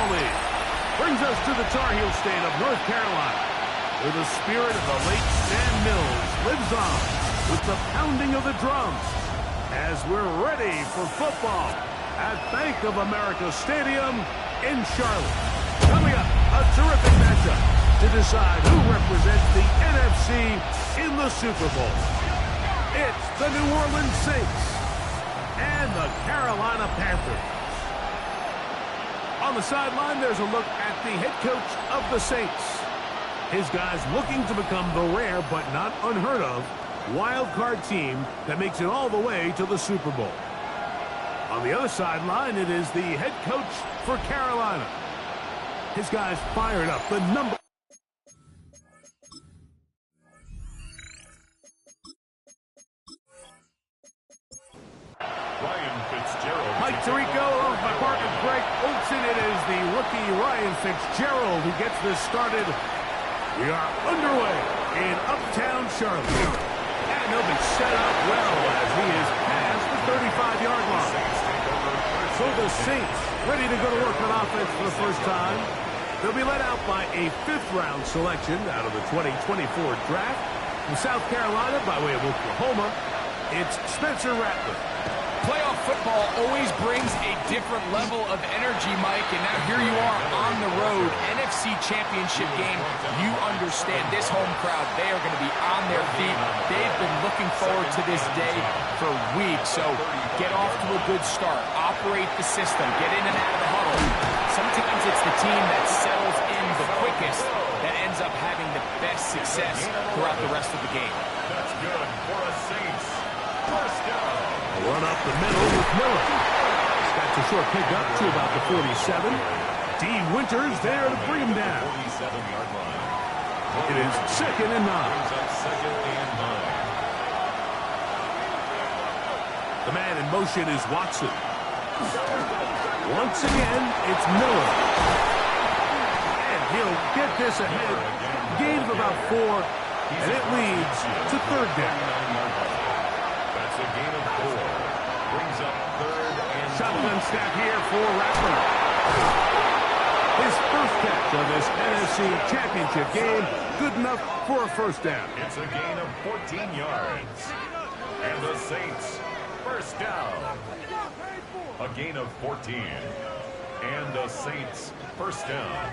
football league. Brings us to the Tar Heel state of North Carolina, where the spirit of the late Stan Mills lives on with the pounding of the drums as we're ready for football at Bank of America Stadium in Charlotte. Coming up, a terrific matchup to decide who represents the NFC in the Super Bowl. It's the New Orleans Saints and the Carolina Panthers. On the sideline, there's a look at the head coach of the Saints. His guys looking to become the rare but not unheard of wild card team that makes it all the way to the Super Bowl. On the other sideline, it is the head coach for Carolina. His guys fired up. The number... Mike Tirico, along with my partner Greg Olsen. It is the rookie Ryan Fitzgerald who gets this started. We are underway in Uptown Charlotte. And he'll be set up well as he is past the 35-yard line. So the Saints ready to go to work on offense for the first time. They'll be led out by a fifth-round selection out of the 2024 draft. From South Carolina by way of Oklahoma, it's Spencer Rattler. Playoff football always brings a different level of energy, Mike, and now here you are on the road, NFC Championship game. You understand this home crowd, they are going to be on their feet. They've been looking forward to this day for weeks, so get off to a good start. Operate the system, get in and out of the huddle. Sometimes it's the team that settles in the quickest that ends up having the best success throughout the rest of the game. That's good for a Saints. First down. Run up the middle with Miller. That's a short pickup to about the 47. D. Winters there to bring him down. 47-yard line. It is 2nd and 9. Second and 9. The man in motion is Watson. Once again, it's Miller. And he'll get this ahead. Gain of about 4, and it leads to 3rd down. That's a gain of 4. Brings up 3rd and Shotgun snap here for Rattler. His first catch of this NFC Championship game, good enough for a first down. it's a gain of 14 yards. And the Saints, first down. A gain of 14. And the Saints, first down.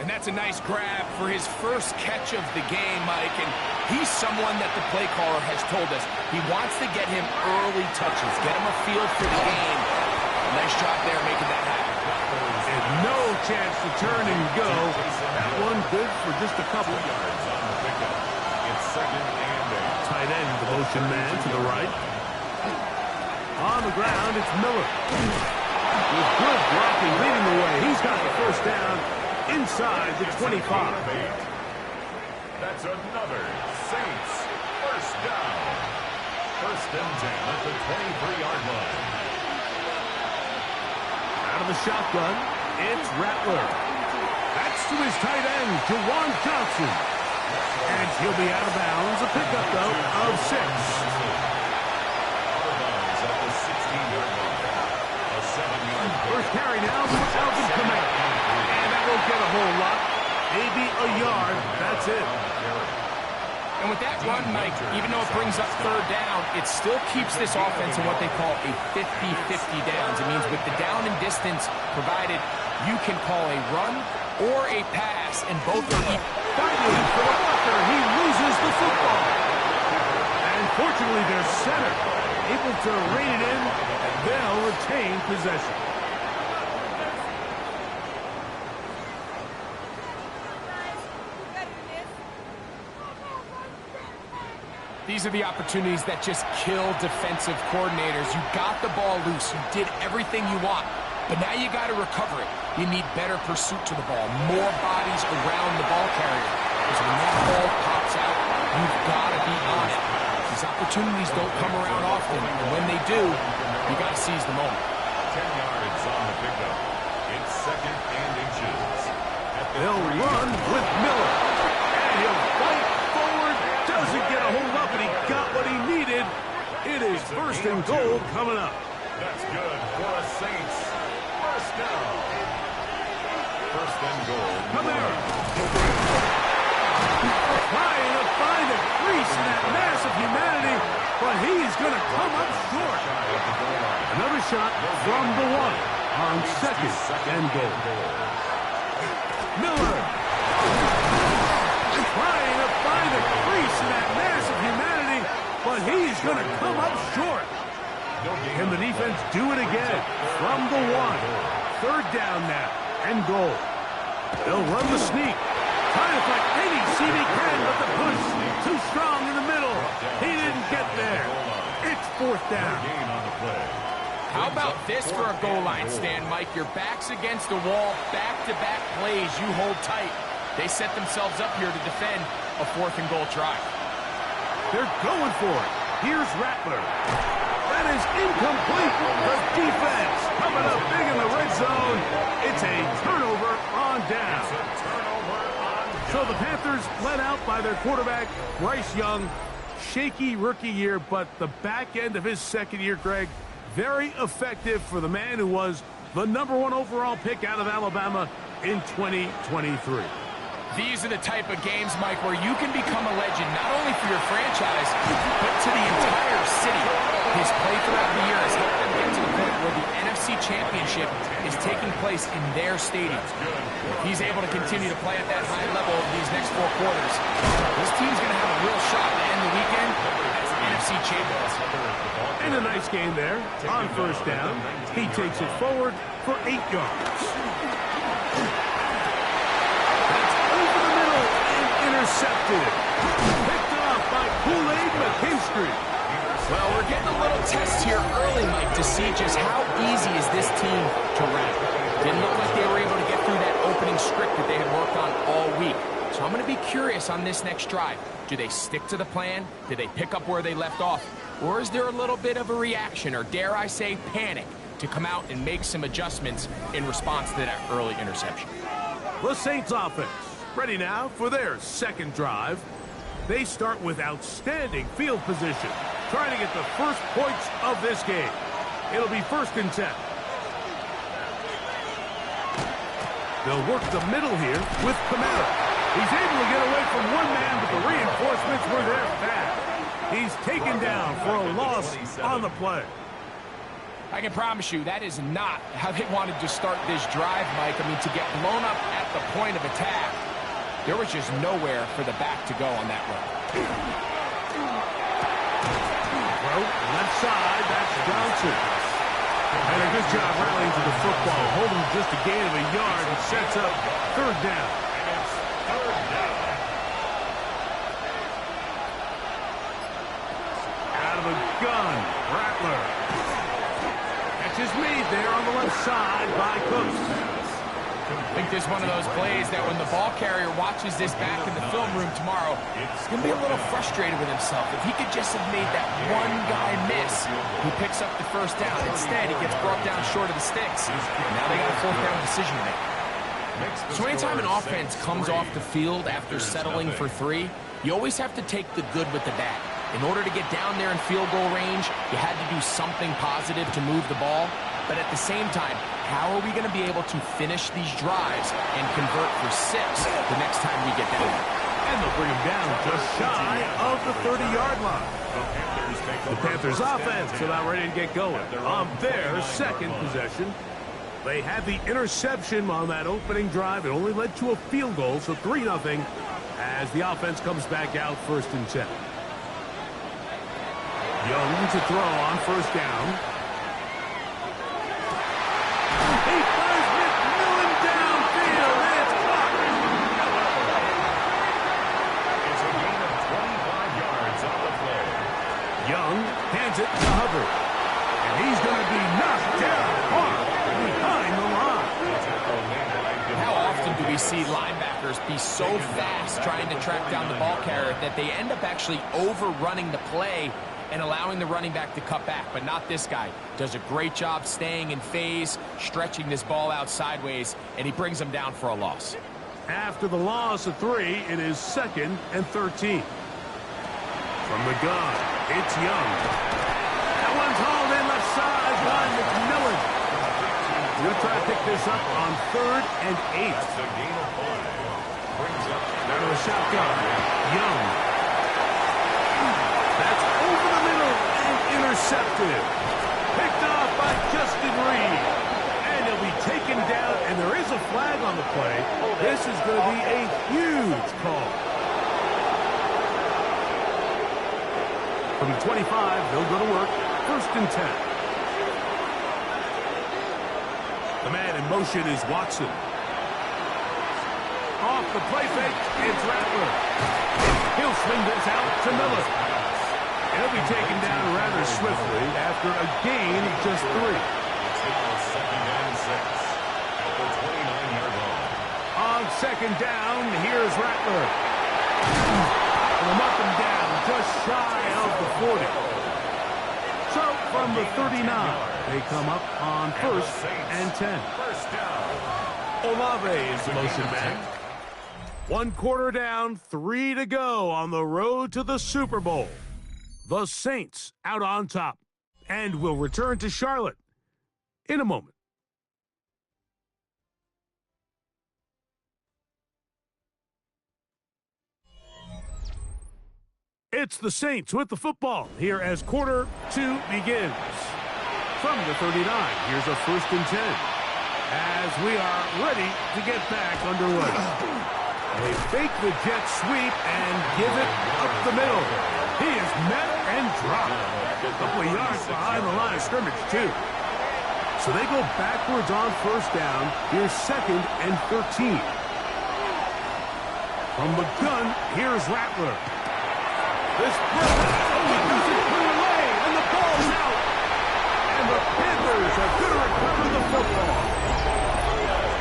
And that's a nice grab for his first catch of the game, Mike. And he's someone that the play caller has told us he wants to get him early touches, get him a feel for the game. Nice job there making that happen. And no chance to turn and go. That one good for just a couple. Yards on the pickup. It's 2nd and 8. Tight end, the motion man to the right. On the ground, it's Miller. With good blocking leading the way. He's got the first down inside the 25. That's another Saints first down. 1st and 10 at the 23-yard line. Out of the shotgun, it's Rattler. That's to his tight end, Jawan Johnson. And he'll be out of bounds. A pickup, though, of 6. At the 16-yard line. A 7-yard First carry now for Alvin Kamara. And that won't get a whole lot. Maybe a yard. That's it. And with that run, Mike, even though it brings up 3rd down, it still keeps this offense in what they call a 50-50 downs. It means with the down and distance provided, you can call a run or a pass, and both are Finally, for Walker, he loses the football. And fortunately, their center able to rein it in, and they'll retain possession. These are the opportunities that just kill defensive coordinators. You got the ball loose. You did everything you want. But now you got to recover it. You need better pursuit to the ball, more bodies around the ball carrier. Because when that ball pops out, you've got to be on it. These opportunities don't come around often. And when they do, you got to seize the moment. 10 yards on the pickup. It's 2nd and inches. They'll run with Miller. And he'll fight forward. Doesn't get a hold up, and he got what he needed. It is 1st and goal coming up. That's good for a Saints. down. First and goal. Kamara. Trying to find a crease in that mass of humanity, but he's going to come up short. Another shot from the one on second and goal. Miller. Trying to find a crease in that mass of humanity, but he's going to come up short. Can the defense do it again? From the one. Third down now and goal. They'll run the sneak. Trying to find any seam he can, but the push too strong in the middle. He didn't get there. It's fourth down. How about this for a goal line stand, Mike? Your back's against the wall, back-to-back plays, you hold tight. They set themselves up here to defend a fourth and goal try. They're going for it. Here's Rattler. That is incomplete. The defense coming up big in the red zone. It's a turnover on down. So the Panthers led out by their quarterback, Bryce Young. Shaky rookie year, but the back end of his second year, Greg, very effective for the man who was the #1 overall pick out of Alabama in 2023. These are the type of games, Mike, where you can become a legend, not only for your franchise, but to the entire city. His play throughout the year has helped them get to the point where the NFC Championship is taking place in their stadium. If he's able to continue to play at that high level of these next 4 quarters, this team's going to have a real shot to end the weekend as NFC champions. And a nice game there on first down. He takes it forward for 8 yards. Intercepted. Picked off by Kool-Aid McKinstry. Well, we're getting a little test here early, Mike, to see just how easy is this team to run. Didn't look like they were able to get through that opening script that they had worked on all week. So I'm going to be curious on this next drive. Do they stick to the plan? Do they pick up where they left off? Or is there a little bit of a reaction, or dare I say panic, to come out and make some adjustments in response to that early interception? The Saints offense ready now for their second drive. They start with outstanding field position, trying to get the first points of this game. It'll be 1st and 10. They'll work the middle here with Kamara. He's able to get away from one man, but the reinforcements were there fast. He's taken down for a loss on the play. I can promise you that is not how they wanted to start this drive, Mike. I mean, to get blown up at the point of attack, there was just nowhere for the back to go on that run. Well, left side, that's Johnson. And a good job rallying to the football. Holding just a gain of a yard and sets up 3rd down. Out of a gun, Rattler. Catch is made there on the left side by Cooks. I think this is one of those plays that when the ball carrier watches this back in the film room tomorrow, he's going to be a little frustrated with himself. If he could just have made that one guy miss, he picks up the first down. Instead, he gets brought down short of the sticks. And now they got a 4th down decision to make. So anytime an offense comes off the field after settling for 3, you always have to take the good with the bad. In order to get down there in field goal range, you had to do something positive to move the ball. But at the same time, how are we going to be able to finish these drives and convert for 6 the next time we get down there? And they'll bring him down just shy of the 30-yard line. The Panthers offense about ready to get going on their second possession. They had the interception on that opening drive. It only led to a field goal, so 3-0 as the offense comes back out 1st and 10. Young to throw on 1st down. He fires McMillan downfield, and it's caught. It's a gain of 25 yards on the play. Young hands it to Hubbard. And he's going to be knocked down hard behind the line. How often do we see linebackers be so fast trying to track down the ball carrier that they end up actually overrunning the play and allowing the running back to cut back? But not this guy. Does a great job staying in phase, stretching this ball out sideways, and he brings him down for a loss. After the loss of 3, it is 2nd and 13. From the gun, it's Young. That one's hauled in left side by McMillan. We're going to try to pick this up on 3rd and 8. That's a gain of 5. Brings up Down to the shotgun. Young. That's over the middle and intercepted. Picked off by Justin Reed. And he'll be taken down, and there is a flag on the play. This is going to be a huge call. From the 25, they'll go to work. 1st and 10. The man in motion is Watson. Off the play fake, it's Rattler. He'll swing this out to Miller. He'll be taken down rather swiftly after a gain of just 3. It's now 2nd and 6 at the 29-yard line. On 2nd down, here's Rattler. From up and down, just shy of the 40. So from the 39, they come up on 1st and 10. First down. Olave is the motion man. 1 quarter down, 3 to go on the road to the Super Bowl. The Saints out on top, and will return to Charlotte in a moment. It's the Saints with the football here as quarter 2 begins. From the 39, here's a 1st and 10. As we are ready to get back underway. They fake the jet sweep and give it up the middle. He is met and dropped. A couple of yards behind the line of scrimmage, too. So they go backwards on 1st down. Here's 2nd and 13. From the gun, here's Rattler. This he doesn't put it away, and the ball's out. And the Panthers are going to recover the football.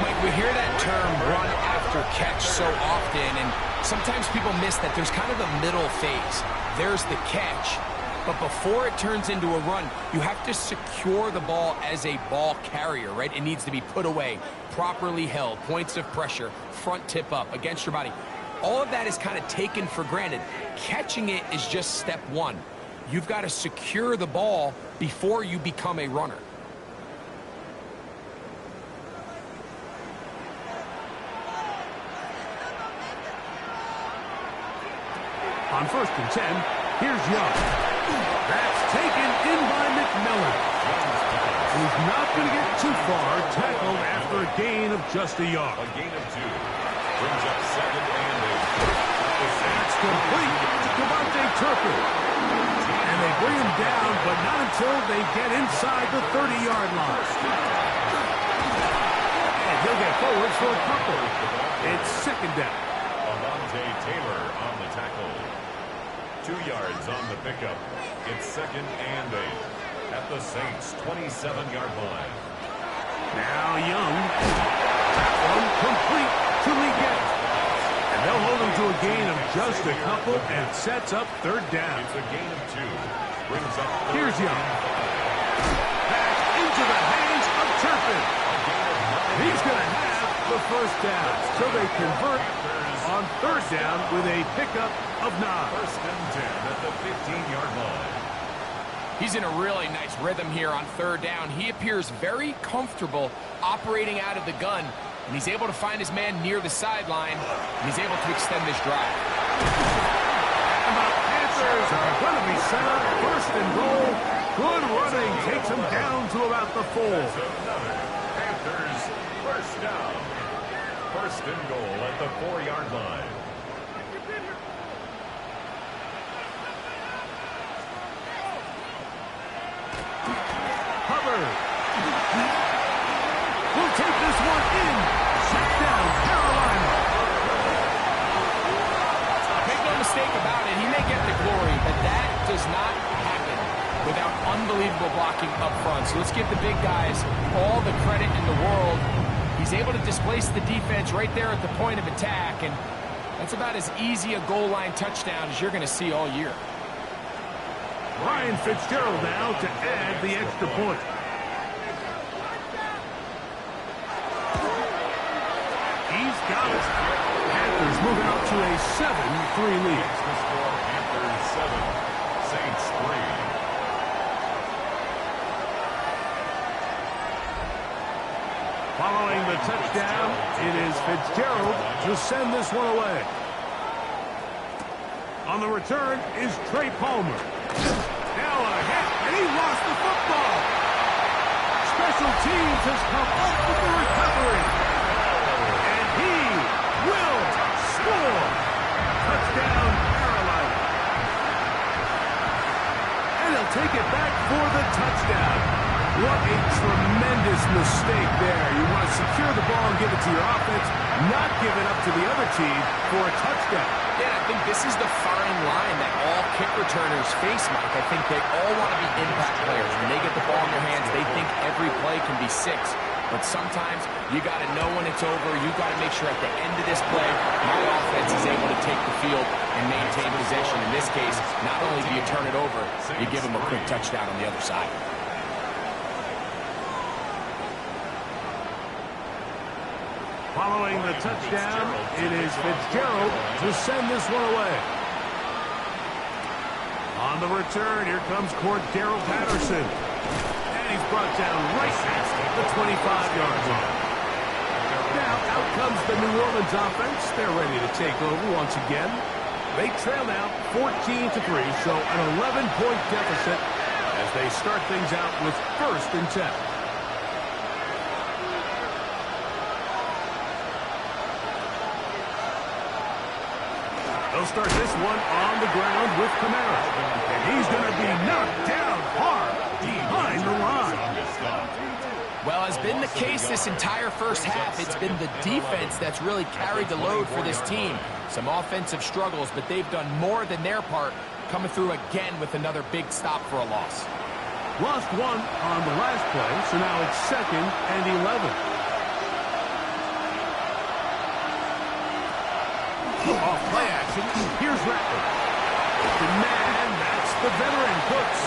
Mike, we hear that term run after catch so often, and sometimes people miss that there's kind of a middle phase. There's the catch, but before it turns into a run, you have to secure the ball as a ball carrier, right? It needs to be put away, properly held, points of pressure, front tip up against your body. All of that is kind of taken for granted. Catching it is just step 1. You've got to secure the ball before you become a runner. On 1st and 10, here's Young. That's taken in by McMillan. He's not going to get too far, tackled after a gain of just a yard. A gain of 2. Brings up 2nd and 8. That's complete to Devontae Turpin. And they bring him down, but not until they get inside the 30-yard line. And he'll get forward for a couple. It's 2nd down. Avante Taylor on the tackle. 2 yards on the pickup. It's 2nd and 8 at the Saints' 27-yard line. Now Young. That one complete to Leggett. And they'll hold him to a gain of just a couple and sets up 3rd down. It's a gain of 2. Brings up Here's Young. Back into the hands of Turpin. He's going to have the 1st down. So they convert on 3rd down with a pickup of 9. 1st and 10 at the 15-yard line. He's in a really nice rhythm here on 3rd down. He appears very comfortable operating out of the gun, and he's able to find his man near the sideline, and he's able to extend this drive. And the Panthers are going to be set up 1st and goal. Good running takes him down to about the 4. Another Panthers 1st down. 1st and goal at the 4-yard line. Hubbard will take this one in. Shut down, Carolina. Make no mistake about it, he may get the glory, but that does not happen without unbelievable blocking up front. So let's give the big guys all the credit in the world. He's able to displace the defense right there at the point of attack, and that's about as easy a goal line touchdown as you're going to see all year. Ryan Fitzgerald now to add the extra point. He's got it. Panthers move out to a 7-3 lead. The score, Panthers 7, Saints 3. the touchdown, it is Fitzgerald to send this one away. On the return is Trey Palmer. Now a hit, and he lost the football. Special teams has come up with the recovery. And he will score. Touchdown, Carolina. And he'll take it back for the touchdown. What a tremendous mistake there. You want to secure the ball and give it to your offense, not give it up to the other team for a touchdown. Yeah, I think this is the fine line that all kick returners face, Mike. I think they all want to be impact players. When they get the ball in their hands, they think every play can be 6. But sometimes you got to know when it's over. You got to make sure at the end of this play, my offense is able to take the field and maintain possession. In this case, not only do you turn it over, you give them a quick touchdown on the other side. Following the touchdown, it is Fitzgerald to send this one away. On the return, here comes Cordero Patterson. And he's brought down right at the 25-yard line. Now, out comes the New Orleans offense. They're ready to take over once again. They trail now 14-3, so an 11-point deficit as they start things out with 1st and 10. They'll start this one on the ground with Kamara. And he's going to be knocked down hard behind the line. Well, as been the case this entire first half, it's been the defense that's really carried the load for this team. Some offensive struggles, but they've done more than their part, coming through again with another big stop for a loss. Lost one on the last play, so now it's 2nd and 11. Off play action, here's Rattler. The man, that's the veteran, Cooks.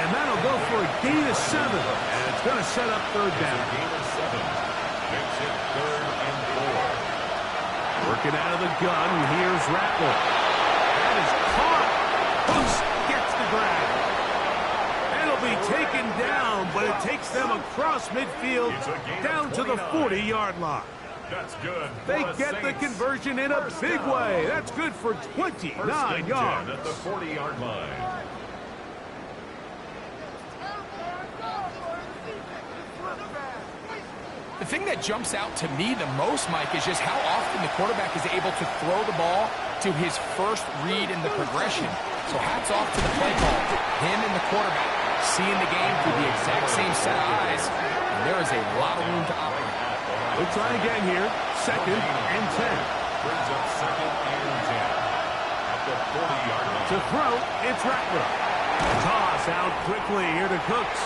And that'll go for a gain of 7. And it's going to set up 3rd down. Gain of 7. Makes it 3rd and 4. Working out of the gun, here's Rattler. That is caught. Cooks gets the grab. It'll be taken down, but it takes them across midfield down to the 40-yard line. That's good. They get the conversion in a big way. That's good for 29 yards. At the 40-yard line. The thing that jumps out to me the most, Mike, is just how often the quarterback is able to throw the ball to his first read in the progression. So hats off to the play call. Him and the quarterback seeing the game through the exact same set of eyes. And there is a lot of room to operate. We'll try again here. 2nd and 10. Brings up 2nd and 10. At the 40-yard line. To throw, it's Rattler. Toss out quickly here to Cooks.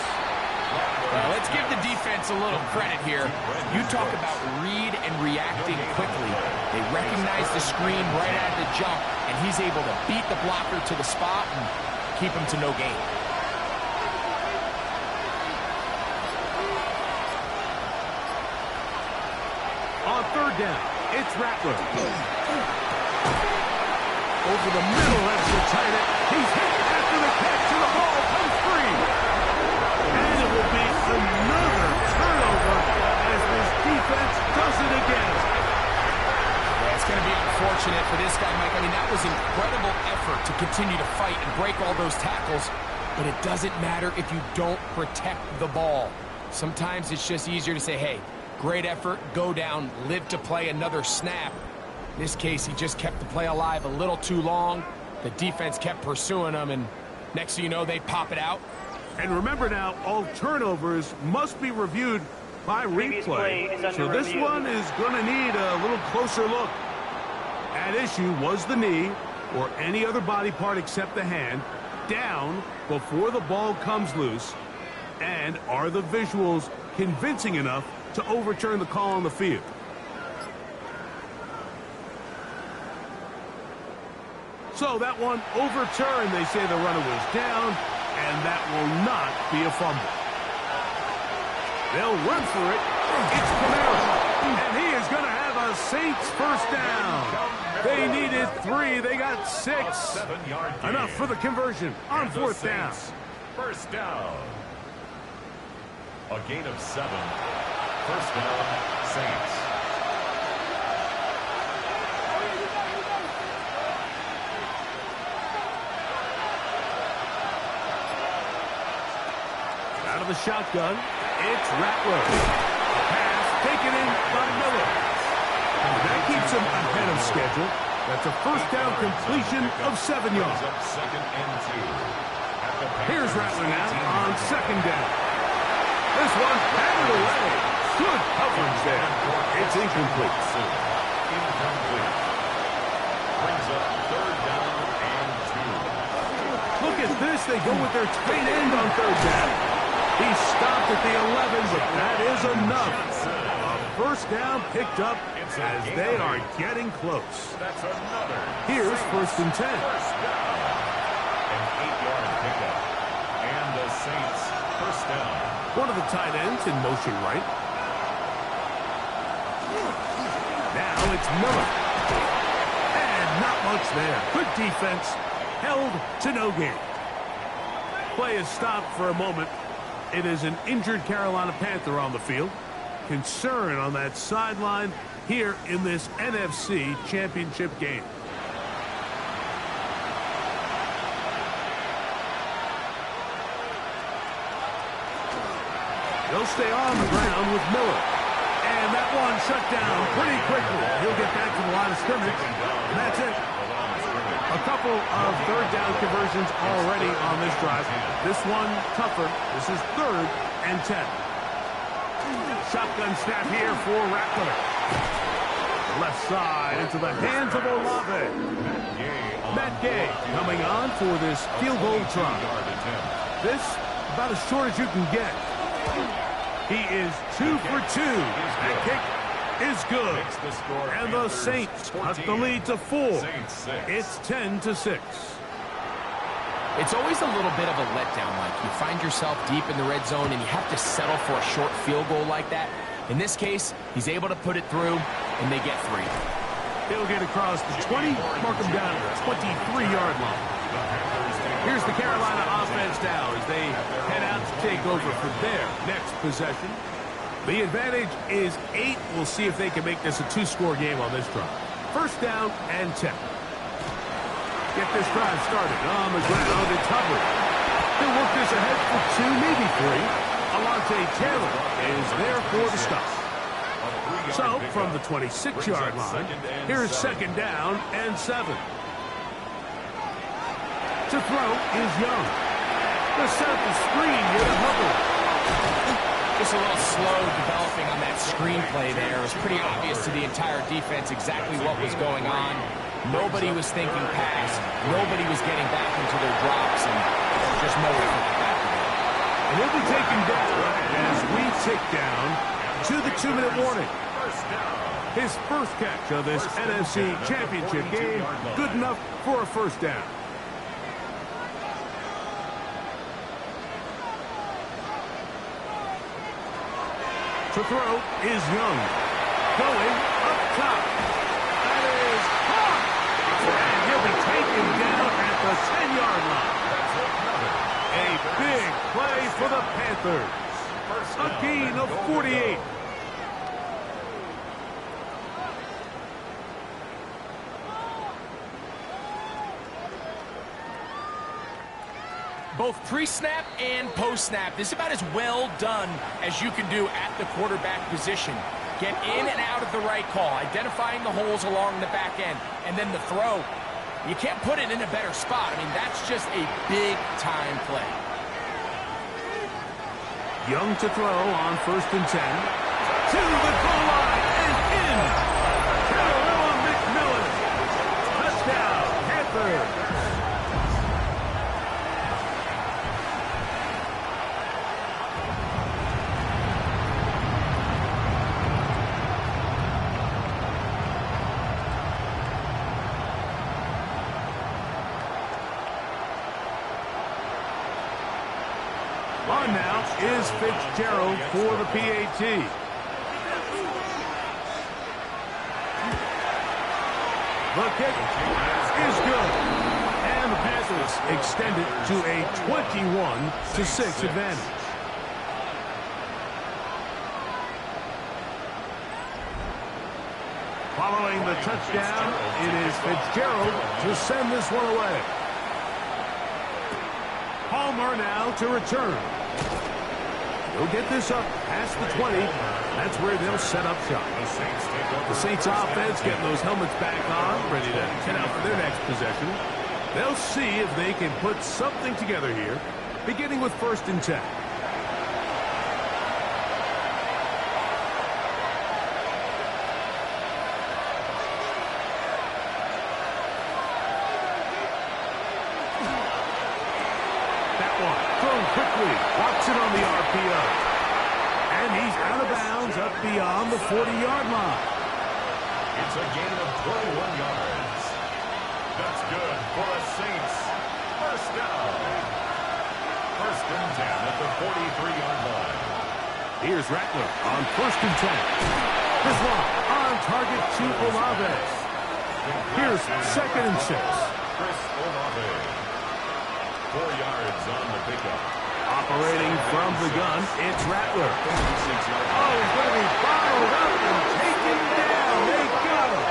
Well, let's give the defense a little credit here. You talk about read and reacting quickly. They recognize the screen right out of the jump, and he's able to beat the blocker to the spot and keep him to no gain. On 3rd down, it's Rattler. Over the middle, that's the tight end. He's hit after the catch, and the ball comes free. And it will be another turnover as this defense does it again. Yeah, it's going to be unfortunate for this guy, Mike. I mean, that was incredible effort to continue to fight and break all those tackles, but it doesn't matter if you don't protect the ball. Sometimes it's just easier to say, hey, great effort, go down, live to play another snap. In this case, he just kept the play alive a little too long. The defense kept pursuing him, and next thing you know, they pop it out. And remember now, all turnovers must be reviewed by replay. So this one is going to need a little closer look. At issue was the knee, or any other body part except the hand, down before the ball comes loose. And are the visuals convincing enough to overturn the call on the field? So that one overturned. They say the runner was down, and that will not be a fumble. They'll run for it. It's Kamara, and he is going to have a Saints first down. They needed 3. They got 6. Enough for the conversion on 4th down. First down. A gain of 7. First down, Saints. Out of the shotgun, it's Rattler. Pass taken in by Miller. That keeps him ahead of schedule. That's a first down completion of 7 yards. Second and 2. Here's Rattler now on second down. This one batted away. Good coverage there. It's incomplete. Incomplete. Brings up third down and 2. Look at this. They go with their tight end on third down. He stopped at the 11, but that is enough. A first down picked up as they are getting close. That's another. Here's first and 10. First down. An 8-yard pickup. And the Saints first down. One of the tight ends in motion right. Now it's Miller. And not much there. Good defense. Held to no gain. Play is stopped for a moment. It is an injured Carolina Panther on the field. Concern on that sideline here in this NFC Championship game. They'll stay on the ground with Miller. And that one shut down pretty quickly. He'll get back to the line of scrimmage. And that's it. A couple of third down conversions already on this drive. This one tougher. This is third and 10. Shotgun snap here for Rattler. Left side into the hands of Olave. Matt Gay coming on for this field goal try. This about as short as you can get. He is 2 for 2. That kick is good. And the Saints cut the lead to 4. It's 10-6. It's always a little bit of a letdown, Mike. You find yourself deep in the red zone and you have to settle for a short field goal like that. In this case, he's able to put it through, and they get 3. He'll get across the 20, mark him down at the 23-yard line. Here's the Carolina offense now as they head out to take over for their next possession. The advantage is 8. We'll see if they can make this a 2-score game on this drive. First down and 10. Get this drive started on the ground. It's Hubbard. He'll work this ahead for 2, maybe 3. Alontae Taylor is there for the stop. So, from the 26-yard line, here's second down and 7. To throw is Young. The set up the screen here to Hubbard. Just a little slow developing on that screenplay there. It was pretty obvious to the entire defense exactly what was going on. Nobody was thinking pass. Nobody was getting back into their drops, and just no way to get back to it. And he'll be taken down as we tick down to the 2-minute warning. His first catch of this NFC Championship game, good enough for a first down. To throw is Young. Going up top. That is caught. And he'll be taken down at the 10-yard line. A big play for the Panthers. A gain of 48. Both pre-snap and post-snap, this is about as well done as you can do at the quarterback position. Get in and out of the right call, identifying the holes along the back end, and then the throw. You can't put it in a better spot. I mean, that's just a big-time play. Young to throw on first and 10. To the goal line and in. Carolina McMillan. Touchdown, Panthers. On now is Fitzgerald for the PAT. The kick is good. And the Panthers extend it to a 21-6 advantage. Following the touchdown, it is Fitzgerald to send this one away. Palmer now to return. He'll get this up past the 20. That's where they'll set up shop. The Saints offense getting those helmets back on, ready to head out for their next possession. They'll see if they can put something together here, beginning with 1st and 10. Quickly, walks it on the RPO. And he's out of bounds up beyond the 40-yard line. It's a gain of 21 yards. That's good for the Saints. First down. 1st and 10 at the 43-yard line. Here's Rattler on 1st and 10. This one on target to Olave. Here's 2nd and 6. Chris Olave. 4 yards on the pickup. Operating from the gun, it's Rattler. Oh, he's going to be bottled up and taken down. They got him.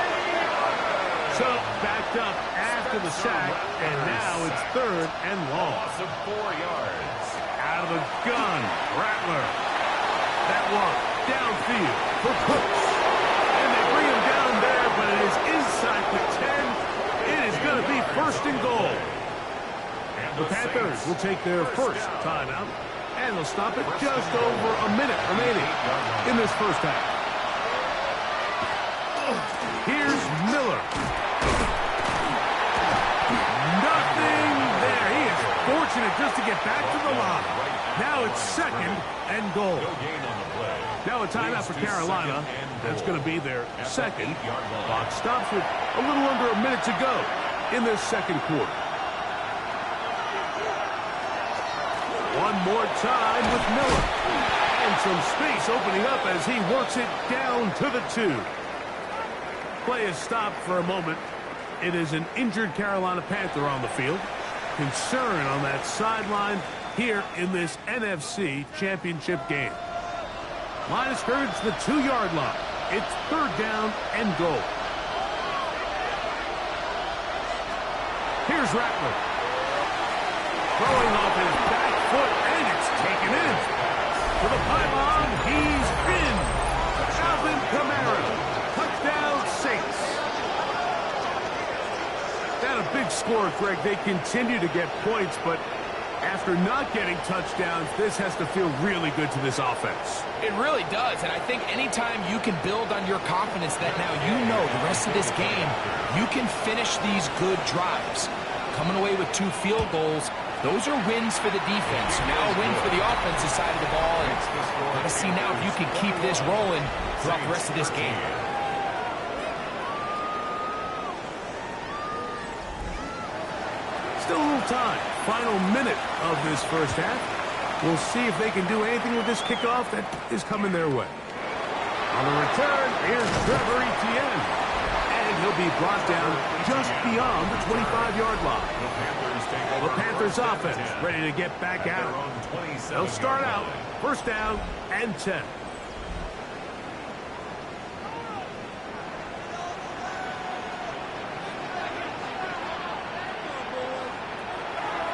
So, backed up after the sack, and now it's 3rd and long. Loss of 4 yards. Out of the gun, Rattler. That one downfield for Cooks. And they bring him down there, but it is inside the 10. It is going to be 1st and goal. The Panthers will take their first timeout, and they'll stop it just over a minute remaining in this first half. Here's Miller. Nothing there. He is fortunate just to get back to the line. Now it's 2nd and goal. Now a timeout for Carolina. That's going to be their 2nd. Clock stops with a little under a minute to go in this 2nd quarter. One more time with Miller. And some space opening up as he works it down to the 2. Play is stopped for a moment. It is an injured Carolina Panther on the field. Concern on that sideline here in this NFC Championship game. Line of scrimmage, the 2-yard line. It's 3rd down and goal. Here's Rattler. Throwing off his back foot, and it's taken in. To the pylon, he's in. Alvin Kamara. Touchdown, Saints. That a big score, Greg. They continue to get points, but after not getting touchdowns, this has to feel really good to this offense. It really does, and I think anytime you can build on your confidence that now you know the rest of this game, you can finish these good drives. Coming away with 2 field goals, those are wins for the defense. Now a win for the offensive side of the ball, and got to see now if you can keep this rolling throughout the rest of this game. Still a little time. Final minute of this first half. We'll see if they can do anything with this kickoff that is coming their way. On the return, here's Trevor Etienne. And he'll be brought down just beyond the 25-yard line. The Panthers offense ready to get back at it. They'll start out 1st down and 10.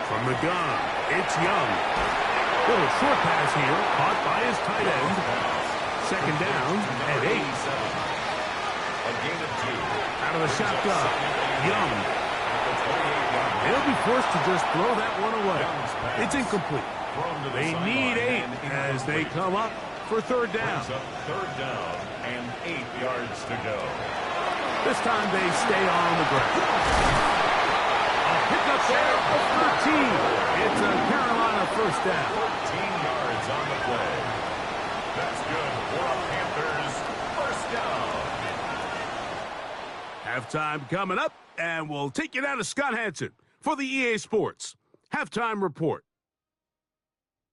From the gun, it's Young. Little short pass here, caught by his tight end. 2nd down and 8. A gain of 2. Out of the shotgun, Young. They'll be forced to just throw that one away. It's incomplete. They need 8 as they come up for 3rd down. 3rd down and 8 yards to go. This time they stay on the ground. Pick up there of 13. It's a Carolina 1st down. 14 yards on the play. That's good for a Panthers 1st down. Halftime coming up, and we'll take you down to Scott Hansen for the EA Sports Halftime Report.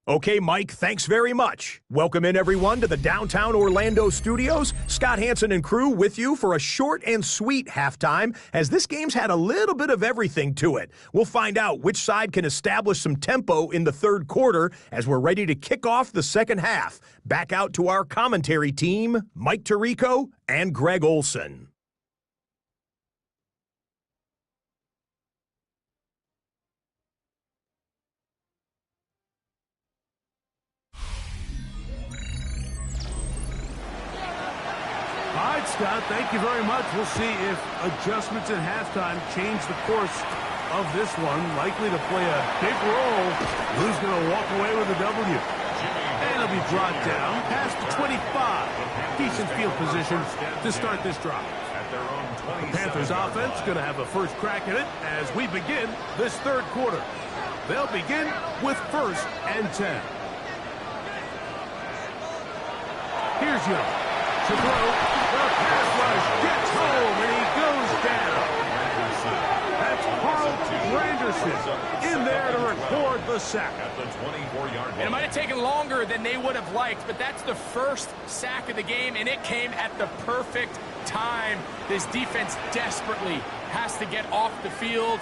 Okay, Mike, thanks very much. Welcome in, everyone, to the downtown Orlando studios. Scott Hansen and crew with you for a short and sweet halftime, as this game's had a little bit of everything to it. We'll find out which side can establish some tempo in the 3rd quarter as we're ready to kick off the 2nd half. Back out to our commentary team, Mike Tirico and Greg Olson. Scott. Thank you very much. We'll see if adjustments at halftime change the course of this one. Likely to play a big role. Who's going to walk away with a W? And it'll be brought down past the 25. Decent field position to start this drive. The Panthers offense going to have a first crack at it as we begin this third quarter. They'll begin with 1st and 10. Here's Young to throw. The pass rush gets home, and he goes down. That's Carl Granderson in there to record the sack. At the 24-yard line. And it might have taken longer than they would have liked, but that's the first sack of the game, and it came at the perfect time. This defense desperately has to get off the field,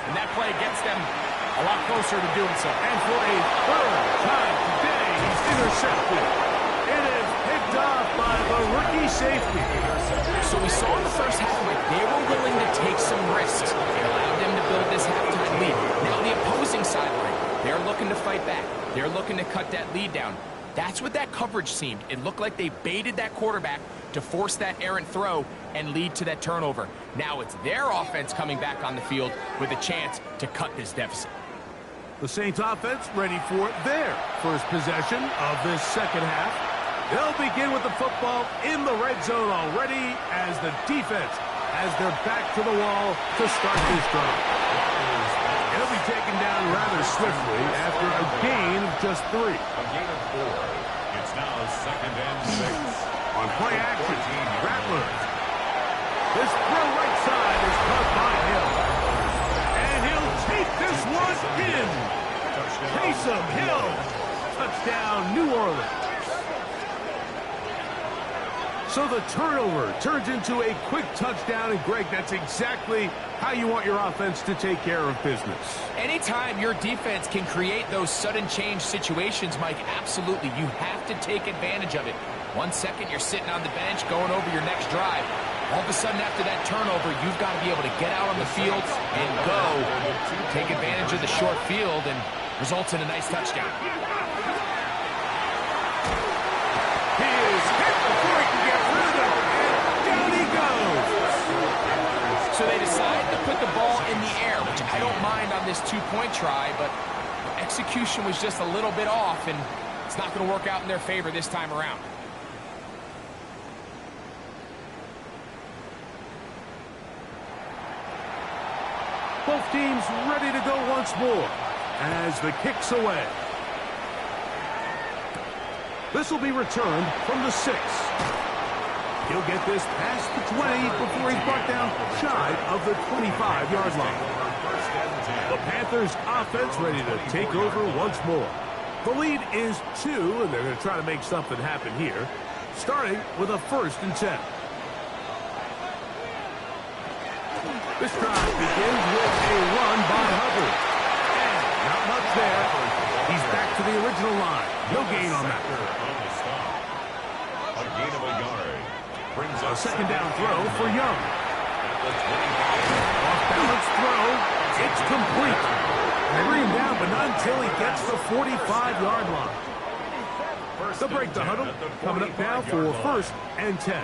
and that play gets them a lot closer to doing so. And for a third time today, he's intercepted. It is picked off by the rookie safety. So we saw in the first half, like, they were willing to take some risks. It allowed them to build this halftime lead. Now the opposing sideline, they're looking to fight back. They're looking to cut that lead down. That's what that coverage seemed. It looked like they baited that quarterback to force that errant throw and lead to that turnover. Now it's their offense coming back on the field with a chance to cut this deficit. The Saints offense ready for their first possession of this second half. They'll begin with the football in the red zone already as the defense has their back to the wall to start this drive. It'll be taken down rather swiftly after a gain of just 3. A gain of 4. It's now 2nd and 6. On play action, Rattler. This throw right side is caught by Hill. And he'll take this one in. Taysom Hill. Touchdown, New Orleans. So the turnover turns into a quick touchdown, and Greg, that's exactly how you want your offense to take care of business. Anytime your defense can create those sudden change situations, Mike, absolutely, you have to take advantage of it. 1 second, you're sitting on the bench going over your next drive. All of a sudden, after that turnover, you've got to be able to get out on the field and go. Take advantage of the short field, and results in a nice touchdown. He is hit before he can get rid of it, and down he goes. So they decide to put the ball in the air, which I don't mind on this 2-point try, but execution was just a little bit off, and it's not going to work out in their favor this time around. Both teams ready to go once more as the kick's away. This will be returned from the 6. He'll get this past the 20 before he's brought down shy of the 25-yard line. The Panthers offense ready to take over once more. The lead is 2, and they're going to try to make something happen here, starting with a 1st and 10. This drive begins with a run by Hubbard. And not much there. He's back to the original line. No gain on that. A gain of a yard. Brings A 2nd down throw for Young. Off-balance throw. It's complete. They bring him down, but not until he gets the 45-yard line. They'll break the huddle. Coming up now for 1st and 10.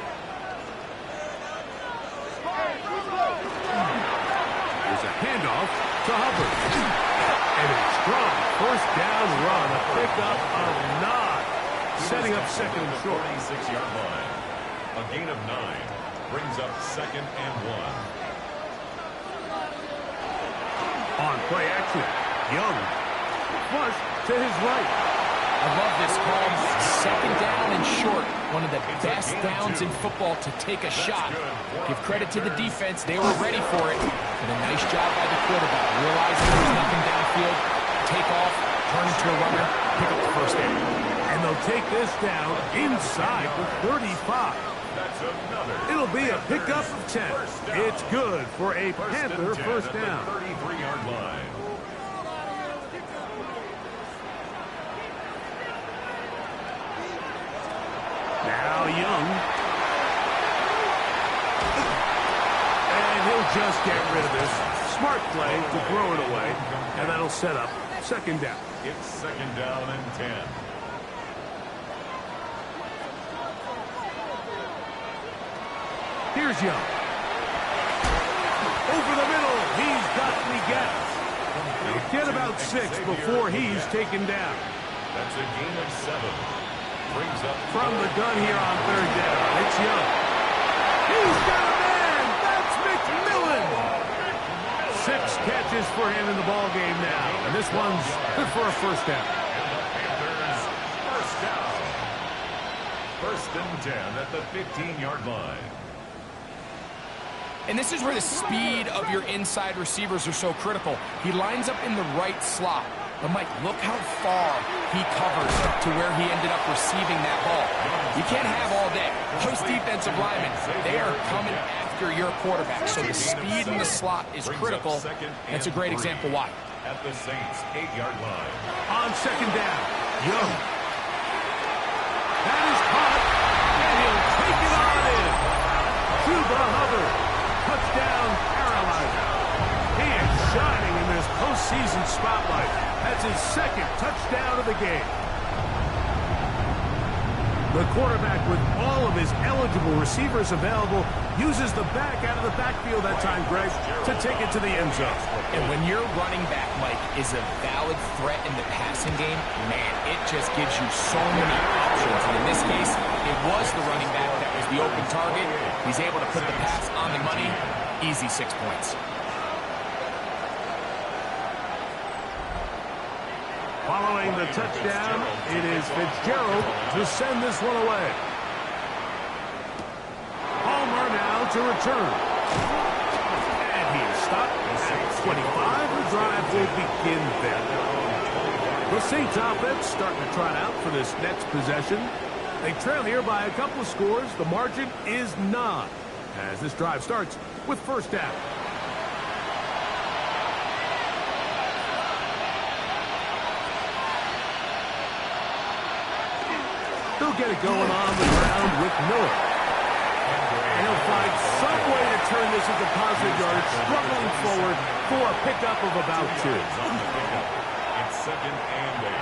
Here's a handoff to Hubbard. And a strong 1st down run. A pickup of 9. Setting up 2nd and short. 46-yard line. A gain of 9. Brings up 2nd and 1. On play action, Young. Flush to his right. I love this call. 2nd down and short. One of the best downs in football to take a shot. Give credit to the defense. They were ready for it. And a nice job by the quarterback. Realizing there's nothing downfield. Take off, turn into a runner, pick up the 1st down. And they'll take this down inside the 35. It'll be a pickup of 10. It's good for a Panther 1st down. 33-yard line. Now Young. And he'll just get rid of this. Smart play to throw it away. And that'll set up 2nd down. It's 2nd down and 10. Here's Young. Over the middle. He's got Miguel. They'll get about 6 before he's taken down. That's a gain of 7. Brings up from the gun here on 3rd down. It's Young. He's got a man. That's McMillan. 6 catches for him in the ball game now. And this one's good for a first down. And the Panthers first down. 1st and 10 at the 15-yard line. And this is where the speed of your inside receivers are so critical. He lines up in the right slot. But, Mike, look how far he covers to where he ended up receiving that ball. You can't have all day. Those defensive linemen, they are coming after your quarterback. So the speed in the slot is critical. That's a great example why. At the Saints' 8-yard line. On 2nd down, Young. That is caught, and he'll take it on in. Cuba Hubbard. Touchdown, Carolina. He is shining in this postseason spotlight. That's his 2nd touchdown of the game. The quarterback, with all of his eligible receivers available, uses the back out of the backfield that time, Greg, to take it to the end zone. And when your running back, Mike, is a valid threat in the passing game, man, it just gives you so many options. And in this case, it was the running back that was the open target. He's able to put the pass on the money. Easy 6 points. Following the touchdown, it is Fitzgerald to send this one away. Palmer now to return. And he is stopped at 25. The drive will begin there. The Saints offense starting to trot out for this next possession. They trail here by a couple of scores. The margin is 9 as this drive starts with 1st down. He'll get it going on the ground with Miller. And he'll find some way to turn this into positive yards, struggling forward for a pickup of about 2. It's 2nd and 8.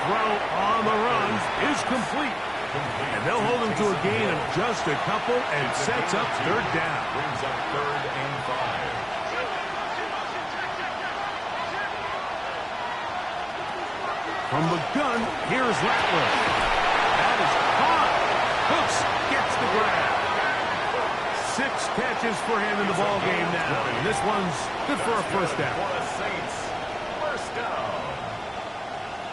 Throw on the run is complete. And they'll hold him to a gain of just a couple and sets up 3rd down. Brings up 3rd and 5. From the gun, here's Rattler. That is caught. Hooks gets the grab. 6 catches for him in the ball game now. And this one's good for a first down. For the Saints, first down.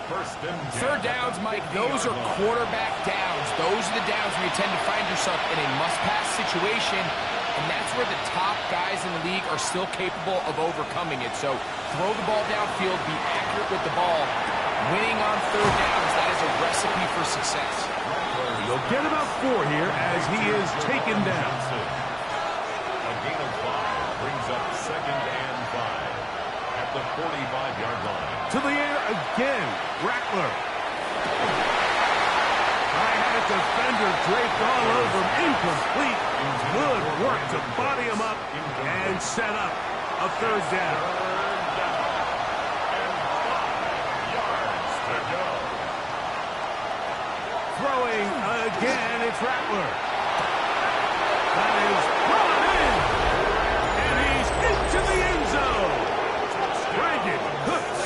1st and 10. 3rd downs, Mike, those are quarterback downs. Those are the downs where you tend to find yourself in a must-pass situation, and that's where the top guys in the league are still capable of overcoming it. So throw the ball downfield, be accurate with the ball. Winning on 3rd downs, that is a recipe for success. They'll get about 4 here as he is taken down. A gain of 5 brings up 2nd and 5 at the 45-yard line. To the air again, Rattler. I had a defender draped all over him, incomplete. Good work to body him up and set up a 3rd down. Throwing again, it's Rattler. That is brought in. And he's into the end zone. Brandon Cooks.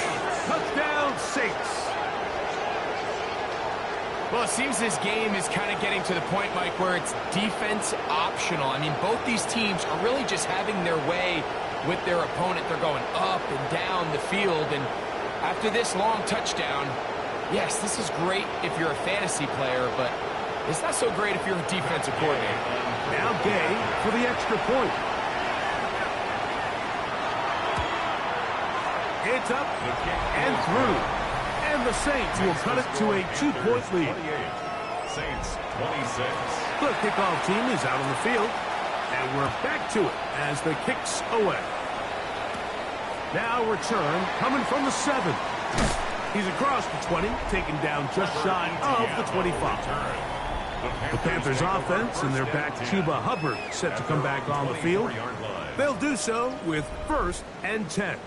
Touchdown, Saints. Well, it seems this game is kind of getting to the point, Mike, where it's defense optional. I mean, both these teams are really just having their way with their opponent. They're going up and down the field. And after this long touchdown, yes, this is great if you're a fantasy player, but it's not so great if you're a defensive coordinator. Now Gay for the extra point. It's up and through. And the Saints will cut it to a 2-point lead. Saints 26. The kickoff team is out on the field. And we're back to it as the kick's away. Now return coming from the 7. He's across the 20, taken down just shy of the 25. The Panthers offense and their back Cuba Hubbard set to come back on the field. They'll do so with 1st and 10.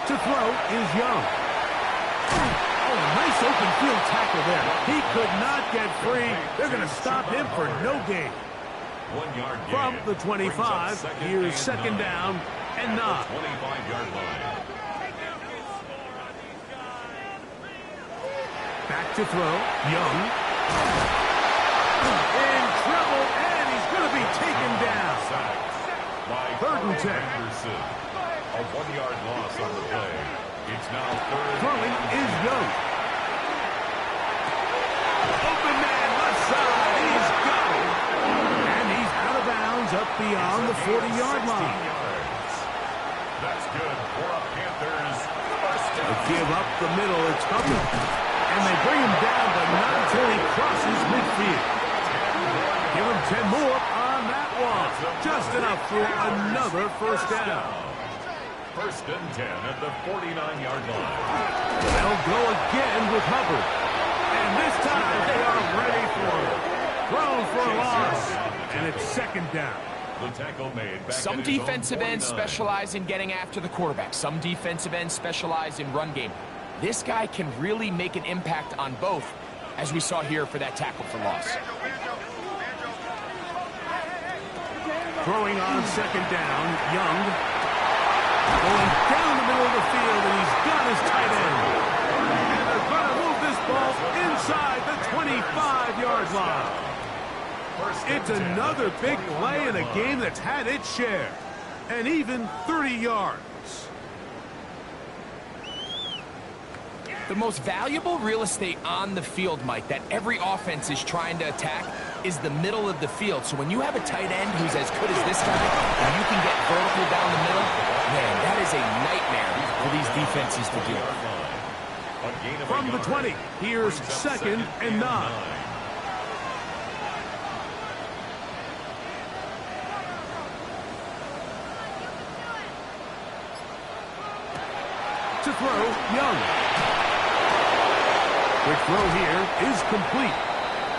To throw is Young. Oh, a nice open field tackle there. He could not get free. They're going to stop him for no gain. 1 yard gain. From the 25, here's second down and 9. 25-yard line. Back to throw. Young. In trouble, and he's going to be taken down. Third and 10. A 1-yard loss on the play. It's now third. Throwing is Young. Open man, left side. He's got it. And he's out of bounds up beyond the 40-yard line. That's good for a Panthers first down. A give up the middle. It's Hubbard. And they bring him down, but not until he crosses midfield. Give him 10 more on that one. Just enough for another first down. First and 10 at the 49-yard line. They'll go again with Hubbard. And this time they are ready for it. Thrown for a loss. And it's second down. The tackle made back Some at his own defensive ends 49. specialize in getting after the quarterback. Some defensive ends specialize in run game. This guy can really make an impact on both, as we saw here for that tackle for loss. Throwing on second down, Young. Going down the middle of the field, and he's got his tight end. And they're going to move this ball inside the 25-yard line. It's another big play in a game that's had its share. And even 30 yards. The most valuable real estate on the field, Mike, that every offense is trying to attack is the middle of the field. So when you have a tight end who's as good as this guy, and you can get vertical down the middle, man, that is a nightmare for these defenses to do. From the 20, here's second and 9. To throw, Young. Quick throw here is complete.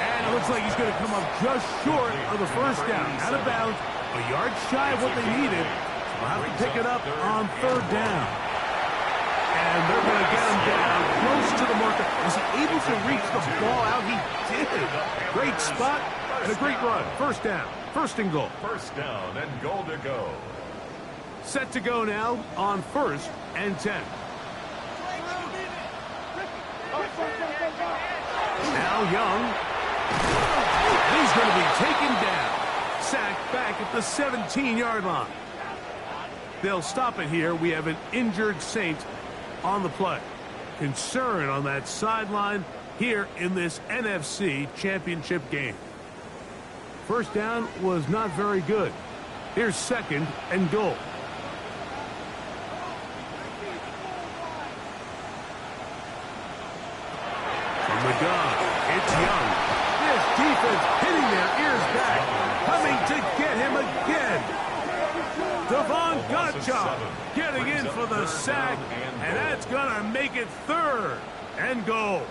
And it looks like he's going to come up just short of the first down. Out of bounds, a yard shy of what they needed. They'll have to pick it up on third down. And they're going to get him down close to the marker. Was he able to reach the ball out? He did. Great spot and a great run. First down. First and goal. First down and goal to go. Set to go now on first and 10. Now Young. He's going to be taken down. Sacked back at the 17-yard line. They'll stop it here. We have an injured Saint on the play. Concern on that sideline here in this NFC Championship game. First down was not very good. Here's second and goal. From the gun, it's Young. This defense hitting their ears back, coming to get him again. Devon Gottschalk getting in for the sack, and that's going to make it third and goal.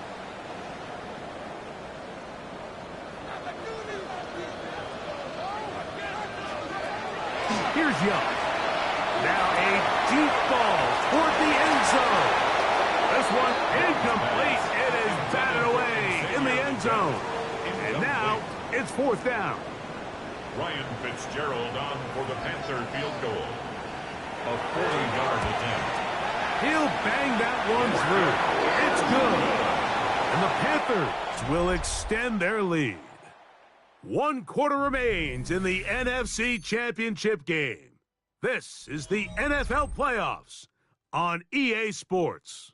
Here's Young. Now a deep ball toward the end zone. This one incomplete. It is batted away in the end zone. And now it's fourth down. Ryan Fitzgerald on for the Panther field goal. A 40-yard attempt. He'll bang that one through. It's good. And the Panthers will extend their lead. 1 quarter remains in the NFC Championship game. This is the NFL Playoffs on EA Sports.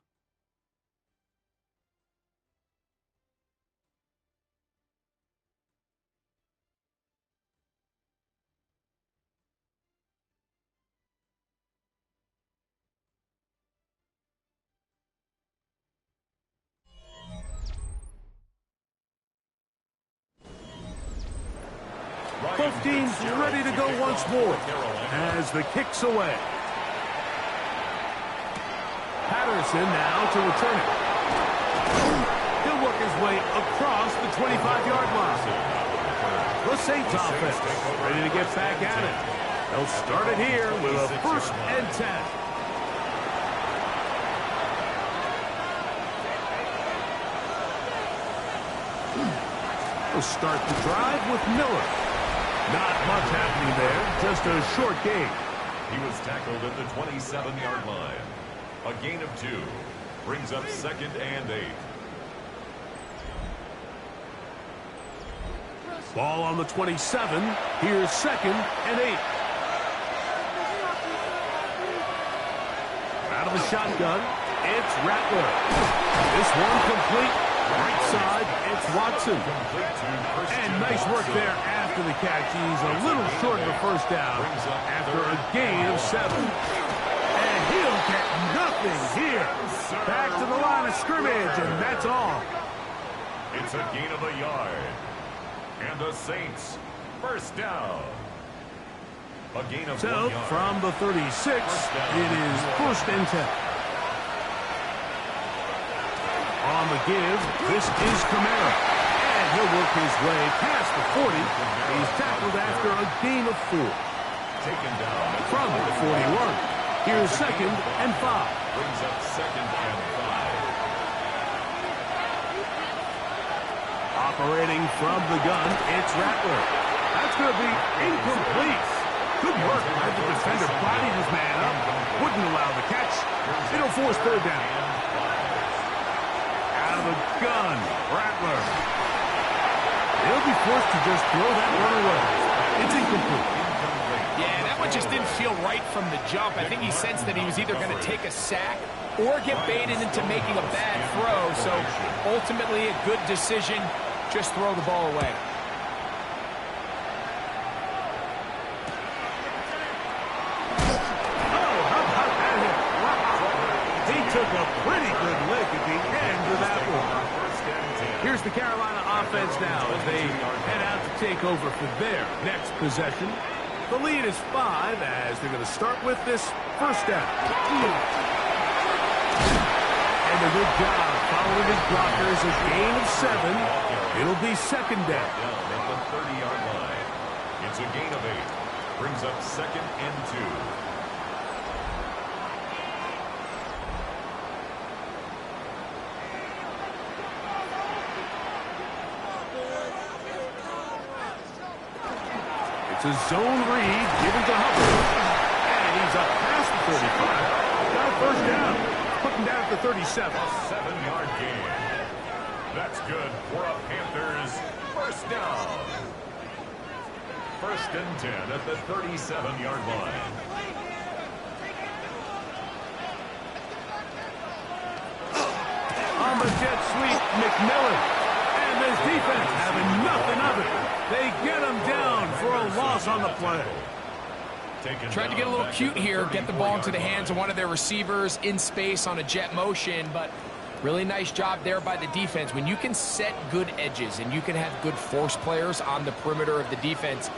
Both teams ready to go once more as the kick's away. Patterson now to return it. He'll work his way across the 25-yard line. The Saints offense ready to get back at it. They'll start it here with a first and 10. We'll start the drive with Miller. Not much happening there, just a short gain. He was tackled at the 27-yard line. A gain of 2 brings up 2nd and 8. Ball on the 27. Here's 2nd and 8. Out of the shotgun, it's Rattler. This one complete. Right side, it's Watson. And nice work there after the catch. He's a little short of the first down after a gain of 7. And he'll get nothing here. Back to the line of scrimmage, and that's all. It's a gain of a yard. And the Saints, first down. A gain of 1 yard. From the 36, it is 1st and 10. On the give, this is Kamara. And he'll work his way past the 40. He's tackled after a gain of 4. Taken down From the 41. Here's 2nd and 5. Brings up 2nd and 5. Operating from the gun, it's Rattler. That's going to be incomplete. Good work by the defender. Bodied his man up. Wouldn't allow the catch. It'll force 3rd down. Out of the gun, Rattler. He'll be forced to just throw that one away. It's incomplete. Yeah, that one just didn't feel right from the jump. I think he sensed that he was either going to take a sack or get baited into making a bad throw. So ultimately a good decision. Just throw the ball away. He took a pretty good lick at the end of that one. Here's the Carolina offense now as they head out to take over for their next possession. The lead is 5 as they're going to start with this 1st down. And a good job following his blockers, a gain of 7. It'll be 2nd down. At the 30-yard line. It's a gain of 8. Brings up 2nd and 2. It's a zone read given to Hubbard. And he's up past the 35. Got a 1st down. Put him down at the 37. A 7-yard gain. That's good for a Panthers 1st down. 1st and 10 at the 37-yard line. On the jet sweep, McMillan. And this defense having nothing of it. They get him down for a loss on the play. Tried to get a little cute here, get the ball into the hands of one of their receivers in space on a jet motion, but really nice job there by the defense. When you can set good edges and you can have good force players on the perimeter of the defense,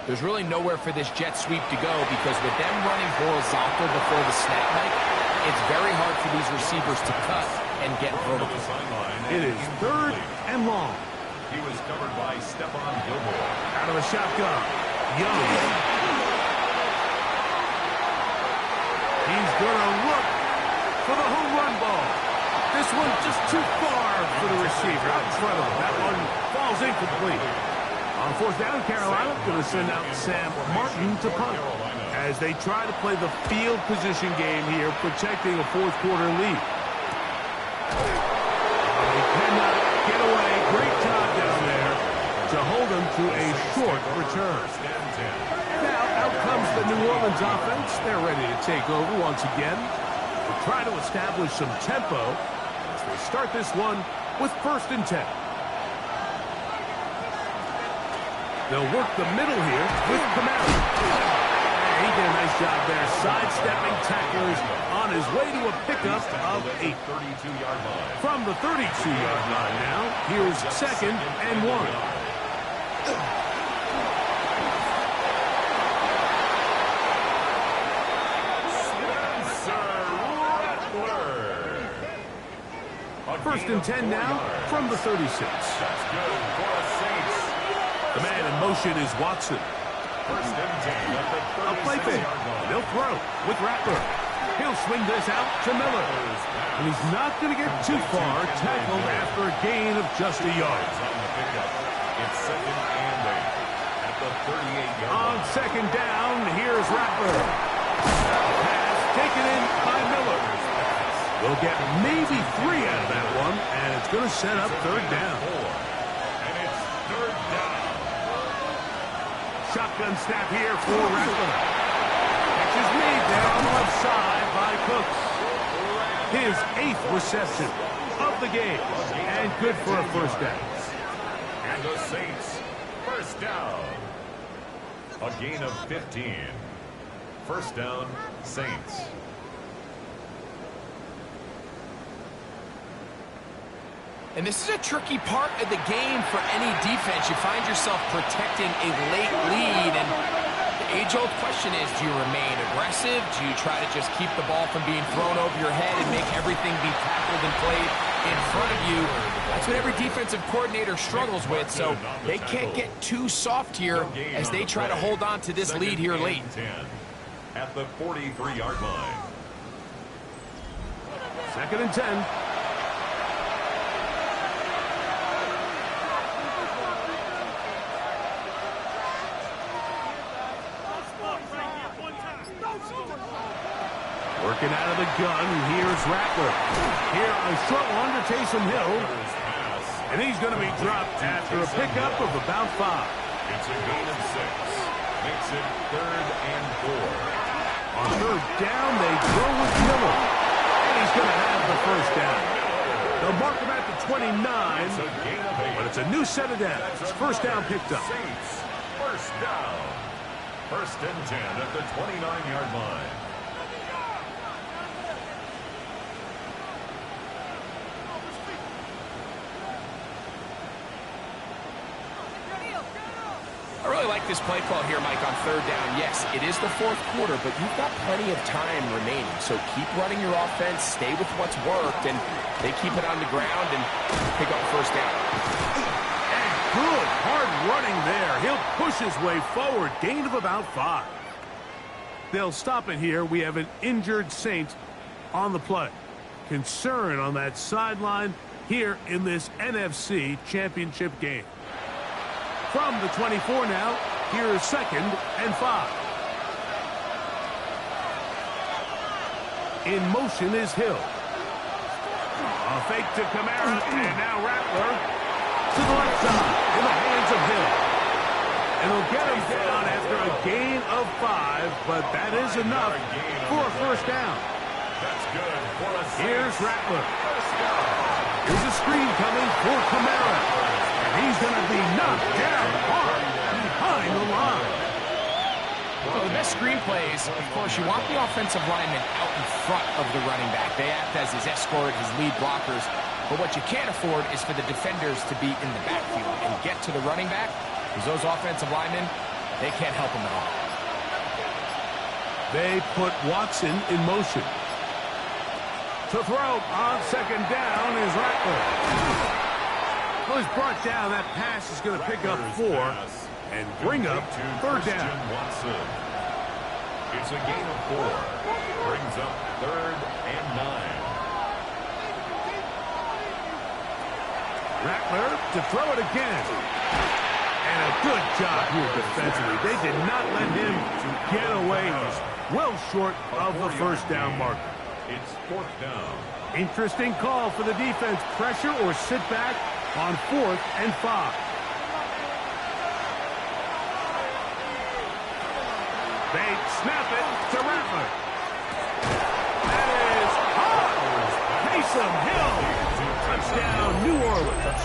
there's really nowhere for this jet sweep to go because with them running horizontal before the snap, Mike, it's very hard for these receivers to cut and get vertical. It is 3rd and long. He was covered by Stephon Gilmore. Out of the shotgun. Young. He's going to look for the home run ball. This one just too far for the receiver. Out in front of him. That one falls incomplete. On 4th down, Carolina going to send out Sam Martin to punt as they try to play the field position game here, protecting a 4th quarter lead. They cannot get away. Great job down there to hold them to a short return. Now, out comes the New Orleans offense. They're ready to take over once again. They try to establish some tempo as they start this one with 1st and 10. They'll work the middle here with Kamara. He did a nice job there, sidestepping tacklers on his way to a pickup of 8. 32-yard line. From the 32-yard line now, here's 2nd and 1. First and 10 now from the 36. That's good for the Saints. The man in motion is Watson. 1st and 10 at the A play fake. 36-yard line. They'll throw with Rattler. He'll swing this out to Miller. And he's not going to get too far, tackled after a gain of just a yard. On the pickup. It's 2nd and 8 at the 38-yard line. On 2nd down, here's Rattler. Pass taken in by Miller. We'll get maybe 3 out of that one, and it's going to set up 3rd down. And it's 3rd down. Shotgun snap here for Rattler. Catch is made there on the left side by Cooks. His 8th reception of the game, and good for a 1st down. And the Saints, 1st down. A gain of 15. 1st down, Saints. And this is a tricky part of the game for any defense. You find yourself protecting a late lead, and the age-old question is, do you remain aggressive? Do you try to just keep the ball from being thrown over your head and make everything be tackled and played in front of you? That's what every defensive coordinator struggles with, so they can't get too soft here as they try to hold on to this lead here late. 10 at the 43-yard line. 2nd and 10. Working out of the gun, here's Rattler. Here, a short one to Taysom Hill. And he's going to be dropped after a pickup of about 5. It's a gain of 6. Makes it 3rd and 4. On 3rd down, they go with Miller. And he's going to have the 1st down. They'll mark him at the 29, It's a gain of 8. but it's a new set of downs. 1st down picked up. Saints, 1st down. 1st and 10 at the 29-yard line. I really like this play call here, Mike, on 3rd down. Yes, it is the 4th quarter, but you've got plenty of time remaining. So keep running your offense, stay with what's worked, and they keep it on the ground and pick up 1st down. And good, hard running there. He'll push his way forward. Gain of about 5. They'll stop it here. We have an injured Saint on the play. Concern on that sideline here in this NFC Championship game. From the 24 now, here is 2nd and 5. In motion is Hill. A fake to Kamara, and now Rattler to the left side in the hands of Hill. And he'll get him down after a gain of 5, but that is enough for a 1st down. That's good for a Saints. Here's Rattler. 1st down. Here's a screen coming for Kamara. He's going to be knocked down hard behind the line. Well, the best screen plays, of course, you want the offensive lineman out in front of the running back. They act as his escort, his lead blockers. But what you can't afford is for the defenders to be in the backfield and get to the running back, because those offensive linemen, they can't help him at all. They put Watson in motion. To throw on 2nd down is Rattler. Well, he's brought down. That pass is going to pick up 4 and bring up 3rd down. It's a gain of 4. Brings up 3rd and 9. Rattler to throw it again. And a good job here defensively. They did not let him get away. He's well short of the 1st down marker. It's 4th down. Interesting call for the defense. Pressure or sit back on 4th and 5. They snap it to Rattler. That is high. Taysom Hill. Touchdown, New Orleans.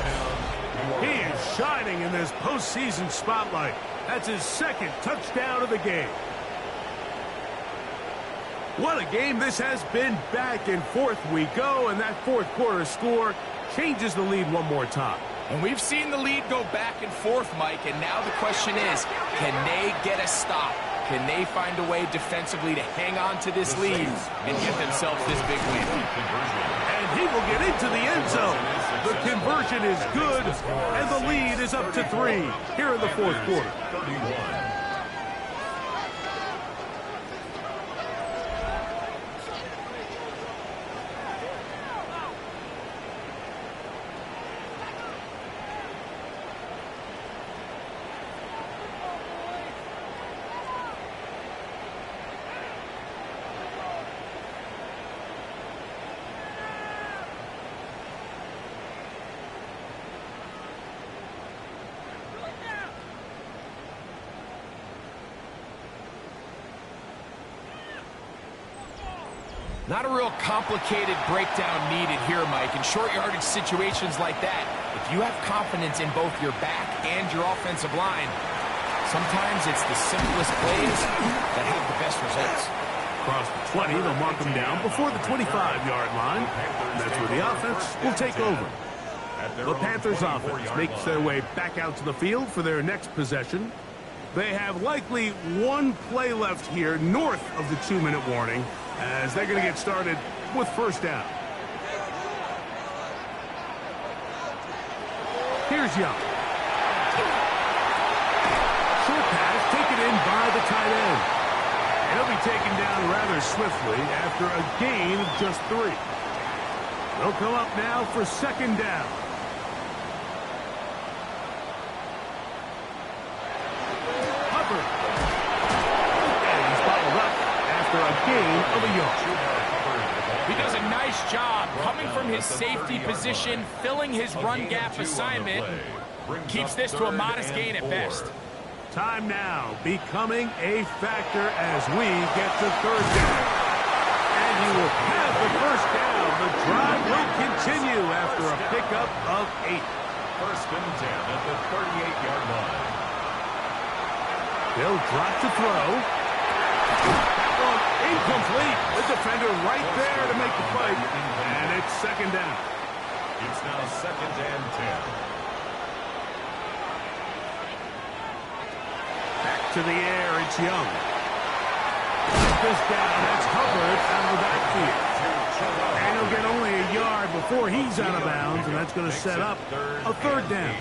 He is shining in this postseason spotlight. That's his 2nd touchdown of the game. What a game this has been. Back and forth we go, and that 4th quarter score changes the lead one more time. And we've seen the lead go back and forth, Mike, and now the question is, can they get a stop? Can they find a way defensively to hang on to this lead and get themselves this big win? And he will get into the end zone. The conversion is good, and the lead is up to 3 here in the 4th quarter. 31. Not a real complicated breakdown needed here, Mike. In short yardage situations like that, if you have confidence in both your back and your offensive line, sometimes it's the simplest plays that have the best results. Across the 20, they'll mark them down before the 25-yard line. That's where the offense will take over. The Panthers offense makes their way back out to the field for their next possession. They have likely one play left here north of the 2-minute warning, as they're going to get started with first down. Here's Young. Short pass taken in by the tight end. And he'll be taken down rather swiftly after a gain of just 3. They'll come up now for second down. A gain of a yard. He does a nice job coming from his safety position, filling his run gap assignment, keeps this to a modest gain at best. Time now becoming a factor as we get to third down. And he will have the first down. The drive will continue after a pickup of 8. First and 10 at the 38-yard line. They'll drop to throw. Incomplete. The defender right there to make the fight. And it's second down. It's now second and 10. Back to the air. It's Young. This down. That's Hubbard out of the backfield. And he'll get only a yard before he's out of bounds, and that's going to set up a third down.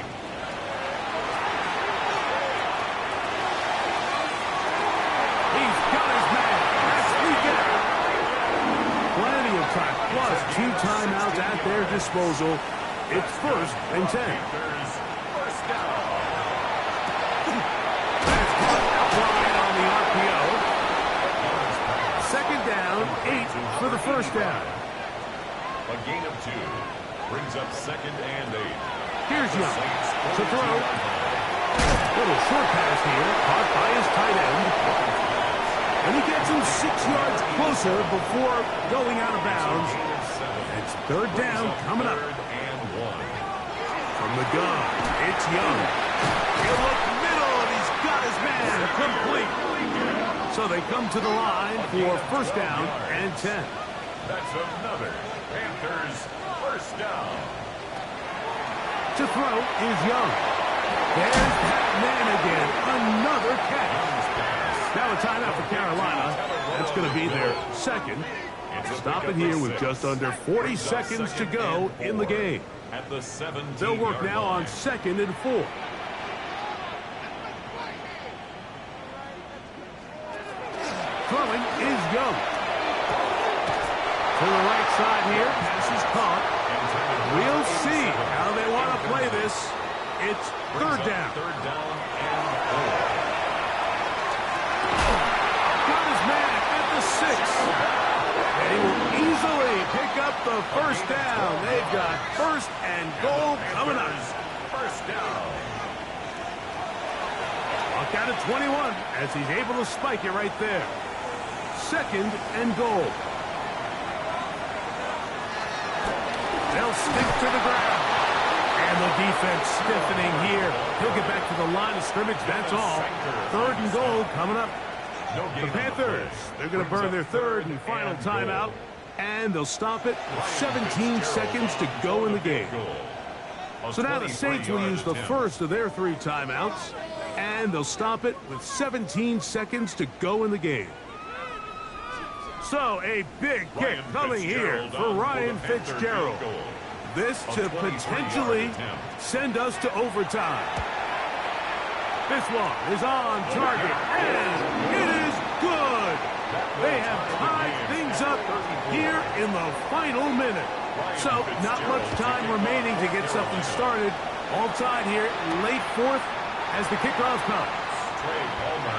He's got his man. Plenty of time, plus 2 timeouts at their disposal. It's first and 10. First down. That's caught outline on the RPO. Second down, 8 for the first down. A gain of 2 brings up second and 8. Here's Young to throw. Little short pass here, caught by his tight end. And he gets him 6 yards closer before going out of bounds. It's third down coming up. From the gun, it's Young. He'll look middle, and he's got his man complete. So they come to the line for first down and 10. That's another Panthers first down. To throw is Young. There's that man again. Another catch. Now a timeout for Carolina. That's going to be their second. Stop it here with just under 40 seconds to go in the game. They'll work now on second and 4. Throwing is Young. To the right side here. Pass is caught. We'll see how they want to play this. It's third down. Got his man at the 6. And he will easily pick up the first down. They've got first and goal coming up. First down. Walk out at 21 as he's able to spike it right there. Second and goal. They'll stick to the ground. And the defense stiffening here. He'll get back to the line of scrimmage, that's all. Third and goal coming up. The Panthers, they're going to burn their third and final timeout. And they'll stop it with 17 seconds to go in the game. So now the Saints will use the first of their 3 timeouts. And they'll stop it with 17 seconds to go in the game. So a big kick coming here for Ryan Fitzgerald. This to potentially send us to overtime. This one is on target, and it is good. They have tied things up here in the final minute. So not much time remaining to get something started. All tied here, late fourth as the kickoff comes.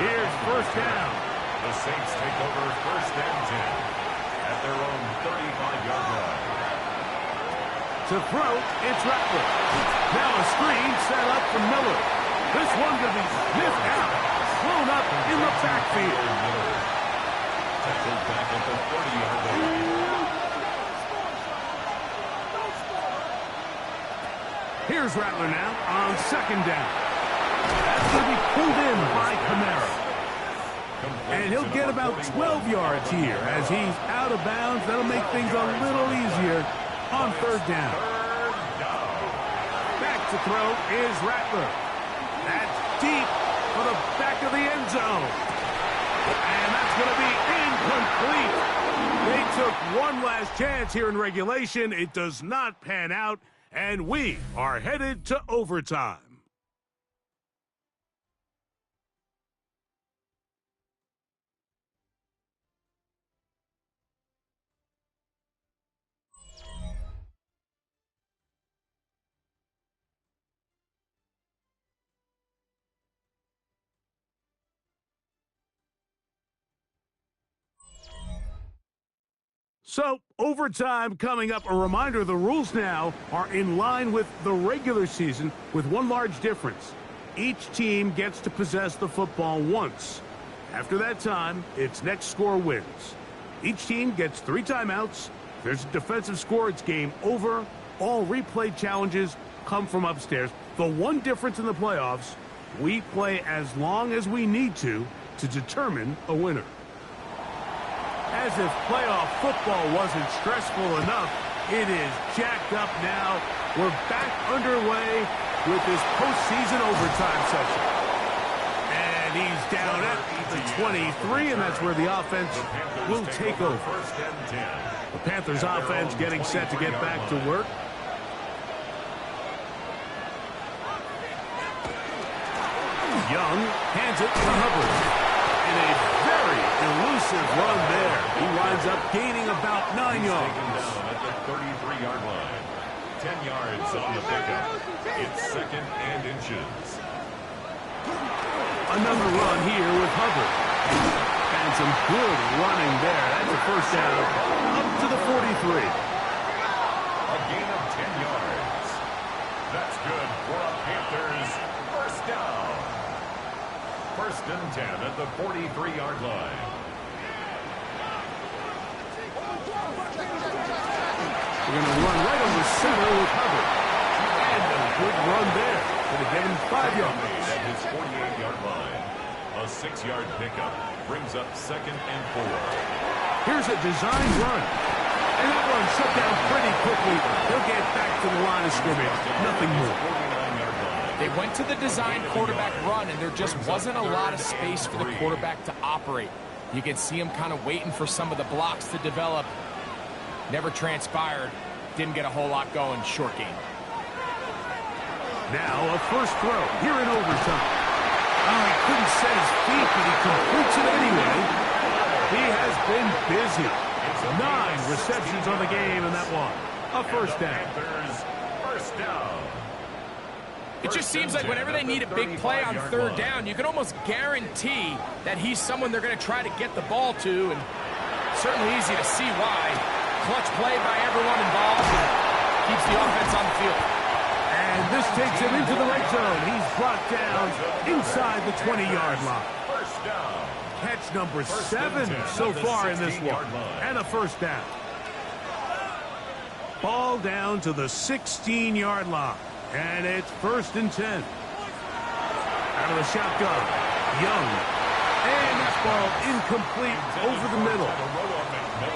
Here's first down. The Saints take over first and 10 at their own 35-yard line. To throw, it's Rattler. Now a screen set up for Miller. This one could be sniffed out. Thrown up in the backfield. Tackled back at the 30-yard line. Here's Rattler now on second down. That's going to be pulled in by Kamara. And he'll get about 12 yards here as he's out of bounds. That'll make things a little easier on third down. Back to throw is Rattler. That's deep for the back of the end zone. And that's going to be incomplete. They took one last chance here in regulation. It does not pan out, and we are headed to overtime. So, overtime coming up. A reminder, the rules now are in line with the regular season with one large difference. Each team gets to possess the football once. After that time, its next score wins. Each team gets 3 timeouts. If there's a defensive score, it's game over. All replay challenges come from upstairs. The one difference in the playoffs, we play as long as we need to determine a winner. As if playoff football wasn't stressful enough, it is jacked up now. We're back underway with this postseason overtime session. And he's down at the 23, and that's where the offense will take over. The Panthers offense getting set to get back to work. Young hands it to Hubbard. And a very elusive run there. He winds up gaining about 9 yards. Down at the 33-yard line. 10 yards on the pickup. It's second and inches. Another run here with Hubbard. And some good running there. That's a first down up to the 43. A gain of 10 yards. That's good for a Panthers first down. First and 10 at the 43-yard line. We're going to run right over center with Hubbard. And a good run there. Going to get him 5 yards. At his 48-yard line. A 6-yard pickup brings up second and 4. Here's a designed run. And that one shut down pretty quickly. He'll get back to the line of scrimmage. Nothing more. They went to the design quarterback run, and there just wasn't a lot of space for the quarterback to operate. You can see him kind of waiting for some of the blocks to develop. Never transpired. Didn't get a whole lot going. Short game. Now a first throw here in overtime. Oh, he couldn't set his feet, but he completes it anyway. He has been busy. 9 receptions on the game, and that one. A first down. First down. It just seems like whenever they need a big play on third down, you can almost guarantee that he's someone they're going to try to get the ball to, and certainly easy to see why. Clutch play by everyone involved and keeps the offense on the field. And this takes him into the red zone. He's brought down inside the 20-yard line. First down. Catch number 7 so far in this one. And a first down. Ball down to the 16-yard line. And it's first and 10. Out of the shotgun. Young. And that ball incomplete over the middle.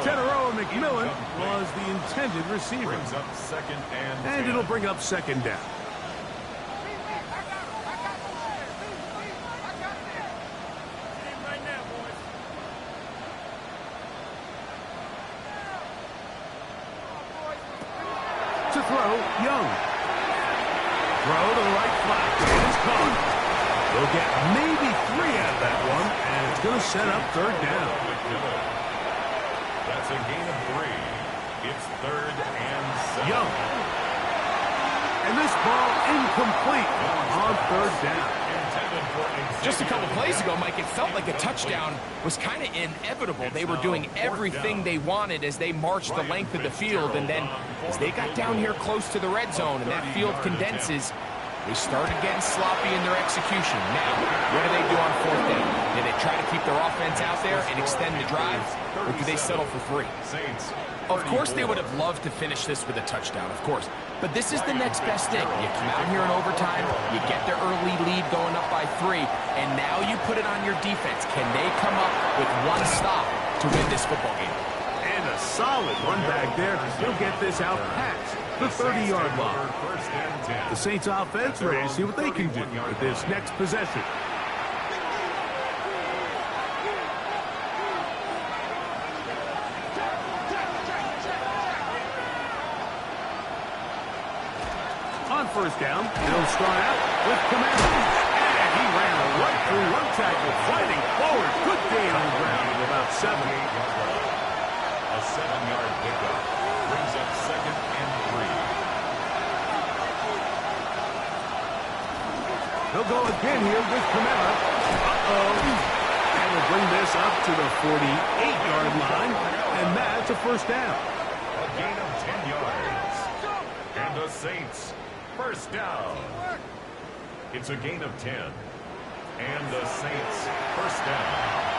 Teteroa McMillan was the intended receiver. And it'll bring up second down. To throw, Young. Throw to the right flat. It's caught. They'll get maybe 3 out of that one, and it's going to set up third down. That's a gain of 3. It's third and 7. Young. And this ball incomplete on third down. Just a couple plays ago, Mike, it felt like a touchdown was kind of inevitable. They were doing everything they wanted as they marched the length of the field, and then as they got down here close to the red zone and that field condenses, They started getting sloppy in their execution. Now, what do they do on fourth down? Do they try to keep their offense out there and extend the drive, or do they settle for 3? Of course, they would have loved to finish this with a touchdown, of course. But this is the next best thing. You come out here in overtime, you get the early lead going up by 3, and now you put it on your defense. Can they come up with one stop to win this football game? And a solid run back there. He'll get this out past the 30-yard line. The Saints offense ready to see what they can do with this next possession. On first down, they'll start out with Commander. And he ran right through one tackle, fighting forward. Good gain on the ground of about 7. A 7-yard pickup brings up 2nd and 3. He'll go again here with Commander. And we'll bring this up to the 48-yard line, and that's a first down. A gain of 10 yards. And the Saints, first down. It's a gain of 10. And the Saints, first down.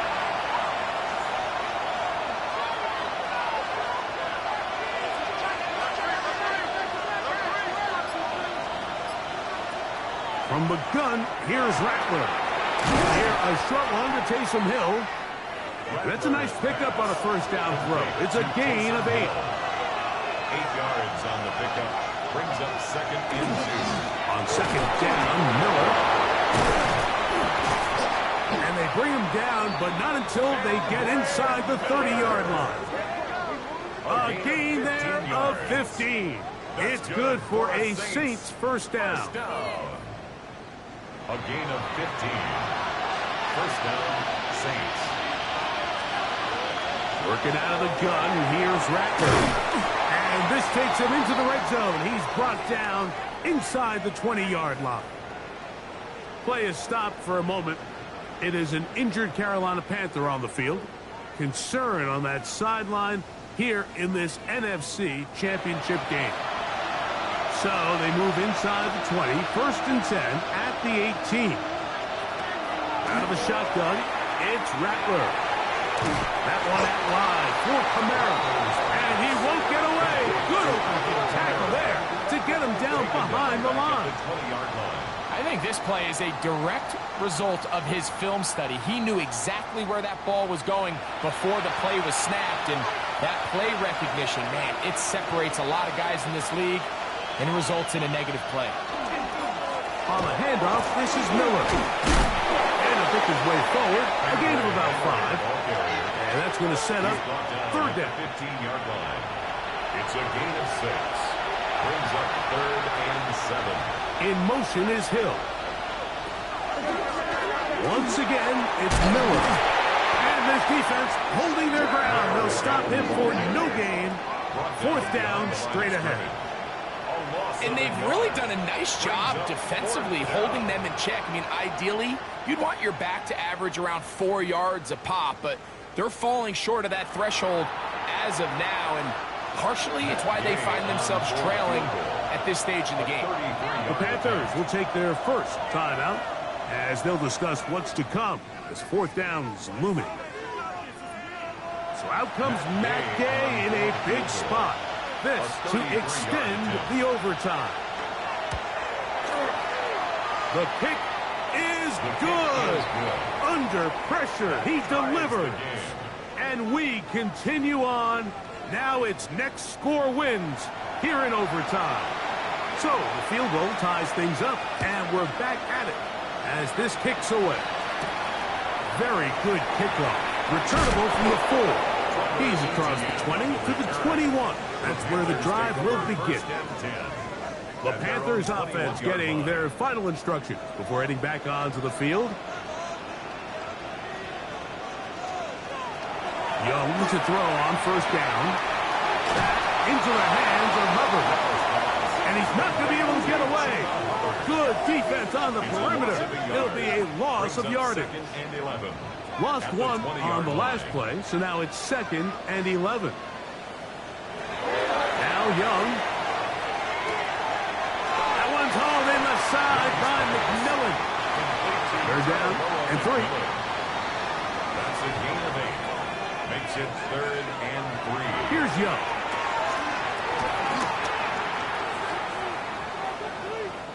From the gun, here's Rattler. Here, a short one to Taysom Hill. That's a nice pickup on a first down throw. It's a gain of 8. 8 yards on the pickup. Brings up 2nd and 2. On second down, Miller. And they bring him down, but not until they get inside the 30-yard line. A gain there of 15. It's good for a Saints first down. A gain of 15. First down, Saints. Working out of the gun, here's Rattler. And this takes him into the red zone. He's brought down inside the 20-yard line. Play is stopped for a moment. It is an injured Carolina Panther on the field. Concern on that sideline here in this NFC Championship game. So they move inside the 20, 1st and 10 at the 18. Out of the shotgun, it's Rattler. That one out wide for Kamara. And he won't get away. Good open tackle there to get him down behind the line. I think this play is a direct result of his film study. He knew exactly where that ball was going before the play was snapped. And that play recognition, man, it separates a lot of guys in this league and it results in a negative play. On the handoff, this is Miller. And he'll pick his way forward, a gain of about 5. And that's going to set up third down. 15-yard line. It's a gain of 6. Brings up 3rd and 7. In motion is Hill. Once again, it's Miller. And this defense holding their ground. They'll stop him for no gain. 4th down, straight ahead. And they've really done a nice job defensively holding them in check. I mean, ideally, you'd want your back to average around 4 yards a pop, but they're falling short of that threshold as of now, and partially it's why they find themselves trailing at this stage in the game. The Panthers will take their first timeout as they'll discuss what's to come as 4th down's looming. So out comes Matt Gay in a big spot. This to extend the overtime. The kick is good. Under pressure, he delivers. And we continue on. Now it's next score wins here in overtime. So the field goal ties things up, and we're back at it as this kicks away. Very good kickoff. Returnable from the 4. He's across the 20 to the 21. That's where the drive will begin. The Panthers offense getting their final instructions before heading back onto the field. Young to throw on first down. Into the hands of Hubbard. And he's not going to be able to get away. Good defense on the perimeter. It'll be a loss of yardage. Lost 1 on the last play, so now it's 2nd and 11. Now Young. That one's hauled in the side by McMillan. They're down and 3. That's a gain of 8. Makes it 3rd and 3. Here's Young.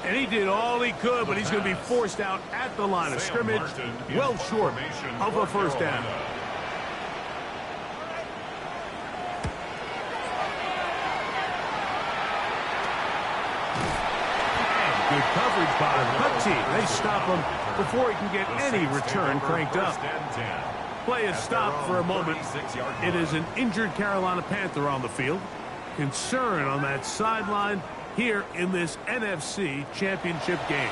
And he did all he could, but he's going to be forced out at the line of scrimmage, well short of a first down. Good coverage by the cut team. They stop him before he can get any return cranked up. Play is stopped for a moment. It is an injured Carolina Panther on the field. Concern on that sideline here in this NFC Championship game.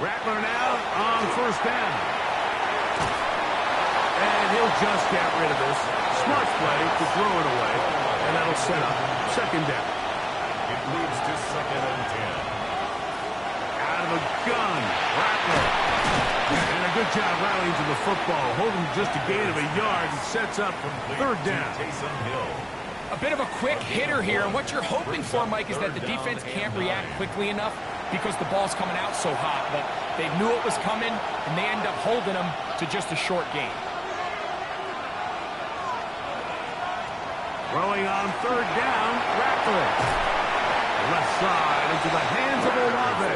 Rattler now on first down. And he'll just get rid of this. Smart play to throw it away. And that'll set up second down. It leads to 2nd and 10. Out of a gun. Rattler. And a good job rallying to the football. Holding just a gain of a yard and sets up third down. Taysom Hill. A bit of a quick hitter here, and what you're hoping for, Mike, is that the defense can't react quickly enough because the ball's coming out so hot. But they knew it was coming, and they end up holding them to just a short gain. Throwing on third down, Rattler. Left side into the hands of Olave.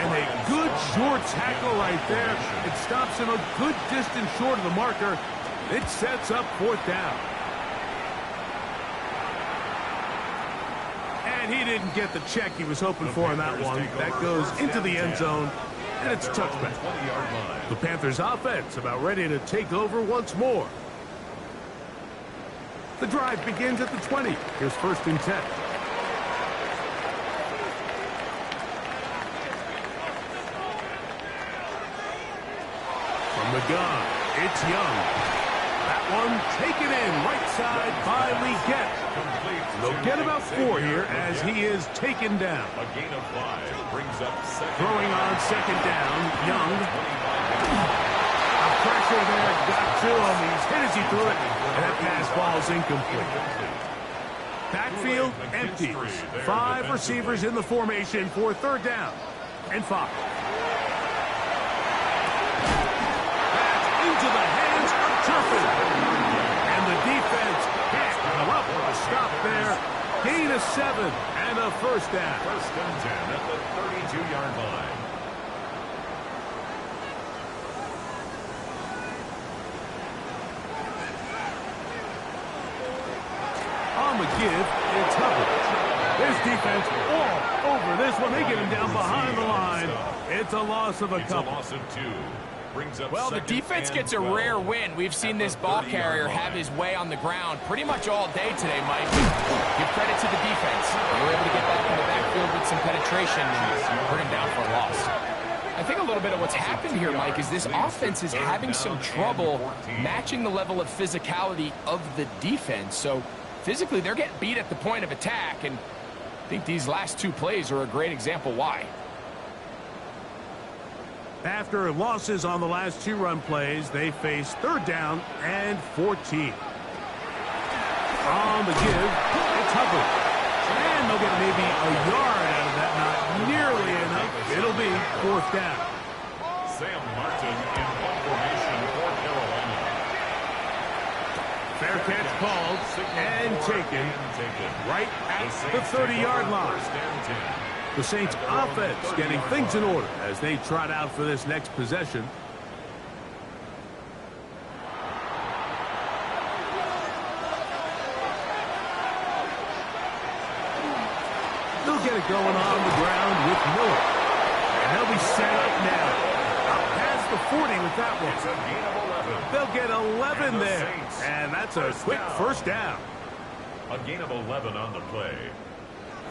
And a good short tackle right there. It stops him a good distance short of the marker. It sets up fourth down. And he didn't get the check he was hoping for on that one. That goes into the end zone, and it's a touchback. The Panthers offense about ready to take over once more. The drive begins at the 20. Here's 1st and 10. From the gun, it's Young. That one taken in right side by Legette. They'll get about 4 here as he is taken down. A gain of 5 brings up second. Throwing on second down, Young. Pressure there, got to him. He's hit as he threw it, and that pass ball's incomplete. Backfield empty. 5 receivers in the formation for third down and 5. That's into the hands of Turpin. And the defense can't come up with a stop there. Gain of 7 and a first down. 1st and 10 at the 32-yard line. On the give, it's Hubbard. This defense all over this one. They get him down behind the line. It's a loss of a couple. It's a loss of 2. Brings up well, the defense gets a rare win. We've seen this ball carrier have his way on the ground pretty much all day today, Mike. Give credit to the defense. They were able to get back in the backfield with some penetration and bring him down for a loss. I think a little bit of what's happened here, Mike, is this offense is having some trouble matching the level of physicality of the defense. So physically, they're getting beat at the point of attack, and I think these last 2 plays are a great example why. After losses on the last 2 run plays, they face third down and 14. On the give, it's Hubbard. And they'll get maybe a yard out of that, not nearly enough. It'll be fourth down. Sam Martin in formation for Carolina. Fair catch called and taken right at the 30-yard line. The Saints offense getting things in order as they trot out for this next possession. They'll get it going on the ground with Miller. And they'll be set up now. Up past the 40 with that one. It's a gain of 11. They'll get 11 there. And that's a quick first down. A gain of 11 on the play.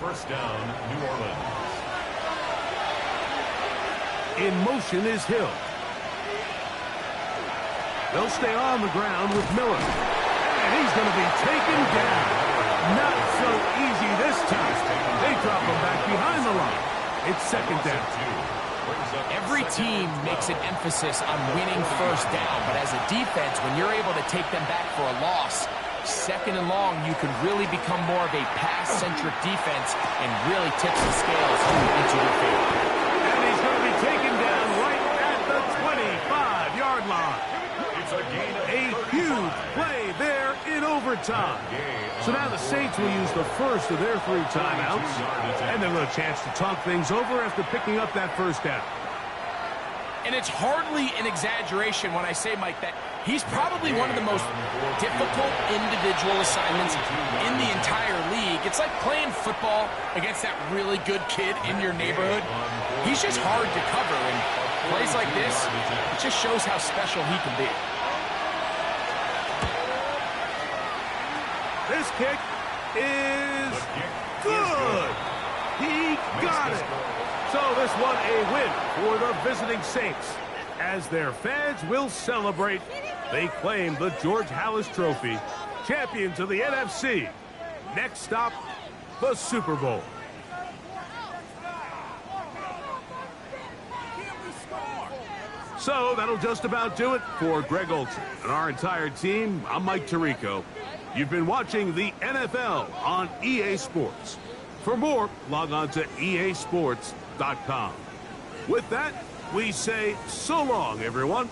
First down, New Orleans. In motion is Hill. They'll stay on the ground with Miller. And he's going to be taken down. Not so easy this time. They drop him back behind the line. It's second down. Every team makes an emphasis on winning first down, but as a defense, when you're able to take them back for a loss, second and long, you can really become more of a pass-centric defense and really tips the scales into your favor. And he's going to be taken down right at the 25-yard line. A huge play there in overtime. So now the Saints will use the first of their 3 timeouts, and they'll have a chance to talk things over after picking up that first down. And it's hardly an exaggeration when I say, Mike, that he's probably one of the most difficult individual assignments in the entire league. It's like playing football against that really good kid in your neighborhood. He's just hard to cover, and plays like this, it just shows how special he can be. This kick is good. He got it. So this one a win for the visiting Saints. As their fans will celebrate, they claim the George Halas Trophy, champions of the NFC. Next stop, the Super Bowl. So that'll just about do it for Greg Olson and our entire team. I'm Mike Tirico. You've been watching the NFL on EA Sports. For more, log on to easports.com. With that, we say so long, everyone.